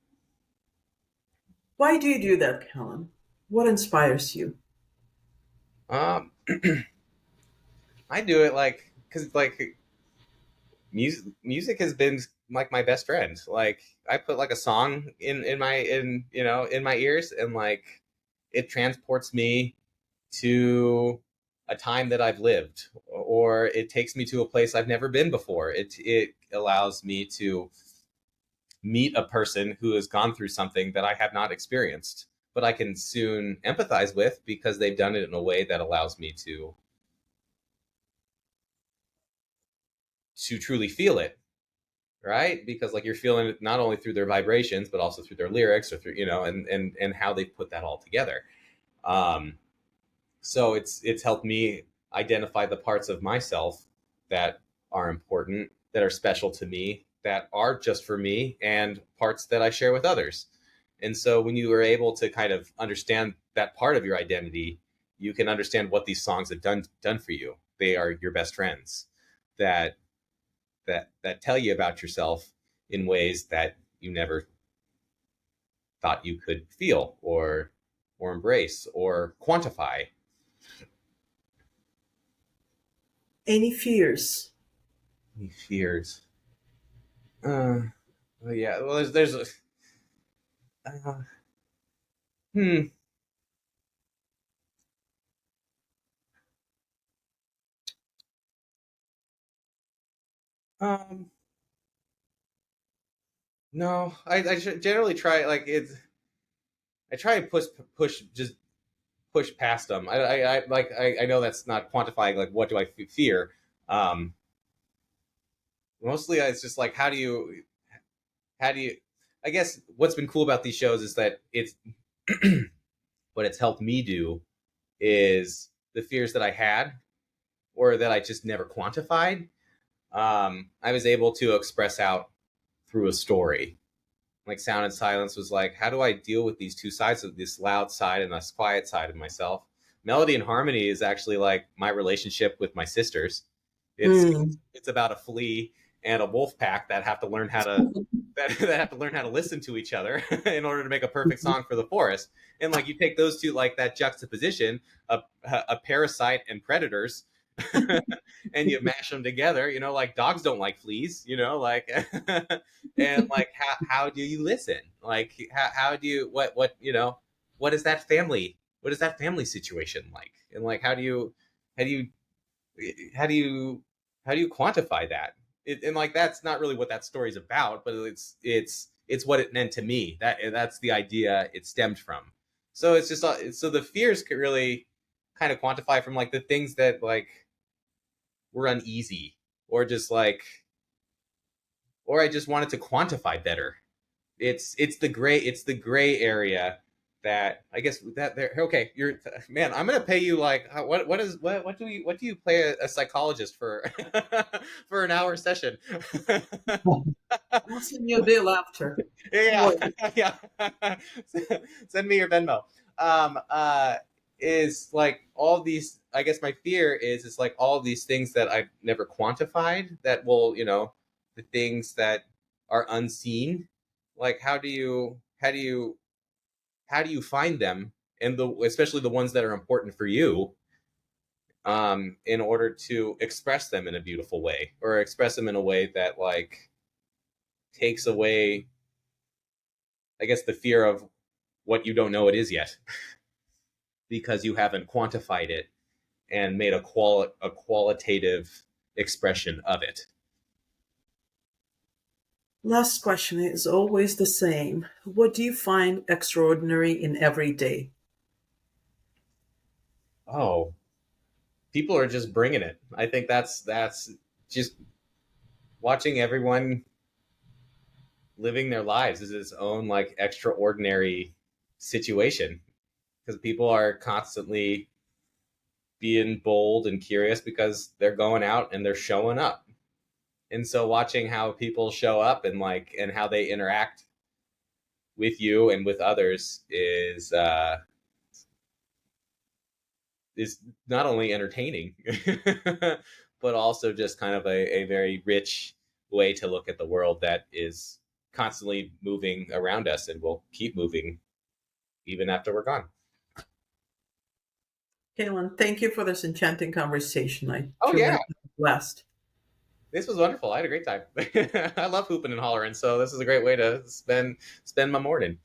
Speaker 1: Why do you do that, Callan? What inspires you?
Speaker 2: Um, I do it like because like music has been like my best friend. Like I put like a song in my ears, and like it transports me to a time that I've lived, or it takes me to a place I've never been before. It allows me to meet a person who has gone through something that I have not experienced, but I can soon empathize with because they've done it in a way that allows me to truly feel it, right? Because like you're feeling it not only through their vibrations but also through their lyrics, or through and how they put that all together. um so it's helped me identify the parts of myself that are important, that are special to me, that are just for me, and parts that I share with others. And so when you are able to kind of understand that part of your identity, you can understand what these songs have done for you. They are your best friends that that tell you about yourself in ways that you never thought you could feel or embrace or quantify.
Speaker 1: Any fears?
Speaker 2: Any fears? Well, yeah. Well, there's a, uh, hmm. Um, no, I generally try like it's. I try to just push past them. I know that's not quantifying. Like, what do I fear? Um, Mostly, it's just like how do you. I guess what's been cool about these shows is that it's what it's helped me do is the fears that I had or that I just never quantified. I was able to express out through a story. Like Sound and Silence was like, how do I deal with these two sides, of this loud side and this quiet side of myself? Melody and Harmony is actually like my relationship with my sisters. It's
Speaker 1: Mm.
Speaker 2: it's about a flea and a wolf pack that have to learn how to that have to learn how to listen to each other in order to make a perfect song for the forest. And like you take those two, like that juxtaposition of a parasite and predators, and you mash them together. Like dogs don't like fleas. Like and like how do you listen? Like how do you what is that family? What is that family situation like? And like how do you how do you how do you quantify that? And like that's not really what that story's about, but it's what it meant to me. That's the idea it stemmed from. So it's just so the fears could really kind of quantify from like the things that like were uneasy, or just like, or I just wanted to quantify better. it's the gray area that I guess that there. Okay, you're man. I'm gonna pay you like what do you pay a psychologist for for an hour session?
Speaker 1: I'll send you a bill after. Don't
Speaker 2: Yeah,
Speaker 1: worry.
Speaker 2: yeah. Send me your Venmo. Um, uh, is like all these. I guess my fear is like all these things that I've never quantified that will, the things that are unseen. Like how do you find them, and especially the ones that are important for you, in order to express them in a beautiful way, or express them in a way that like takes away, I guess, the fear of what you don't know it is yet because you haven't quantified it and made a qualitative expression of it.
Speaker 1: Last question is always the same. What do you find extraordinary in every day?
Speaker 2: Oh, people are just bringing it. I think that's just watching everyone living their lives is its own like extraordinary situation because people are constantly being bold and curious because they're going out and they're showing up. And so watching how people show up and like and how they interact with you and with others is not only entertaining but also just kind of a very rich way to look at the world that is constantly moving around us and will keep moving even after we're gone.
Speaker 1: Kaylin, thank you for this enchanting conversation. I
Speaker 2: Oh
Speaker 1: truly
Speaker 2: yeah,
Speaker 1: am blessed.
Speaker 2: this was wonderful. I had a great time. I love hooping and hollering, so this is a great way to spend my morning.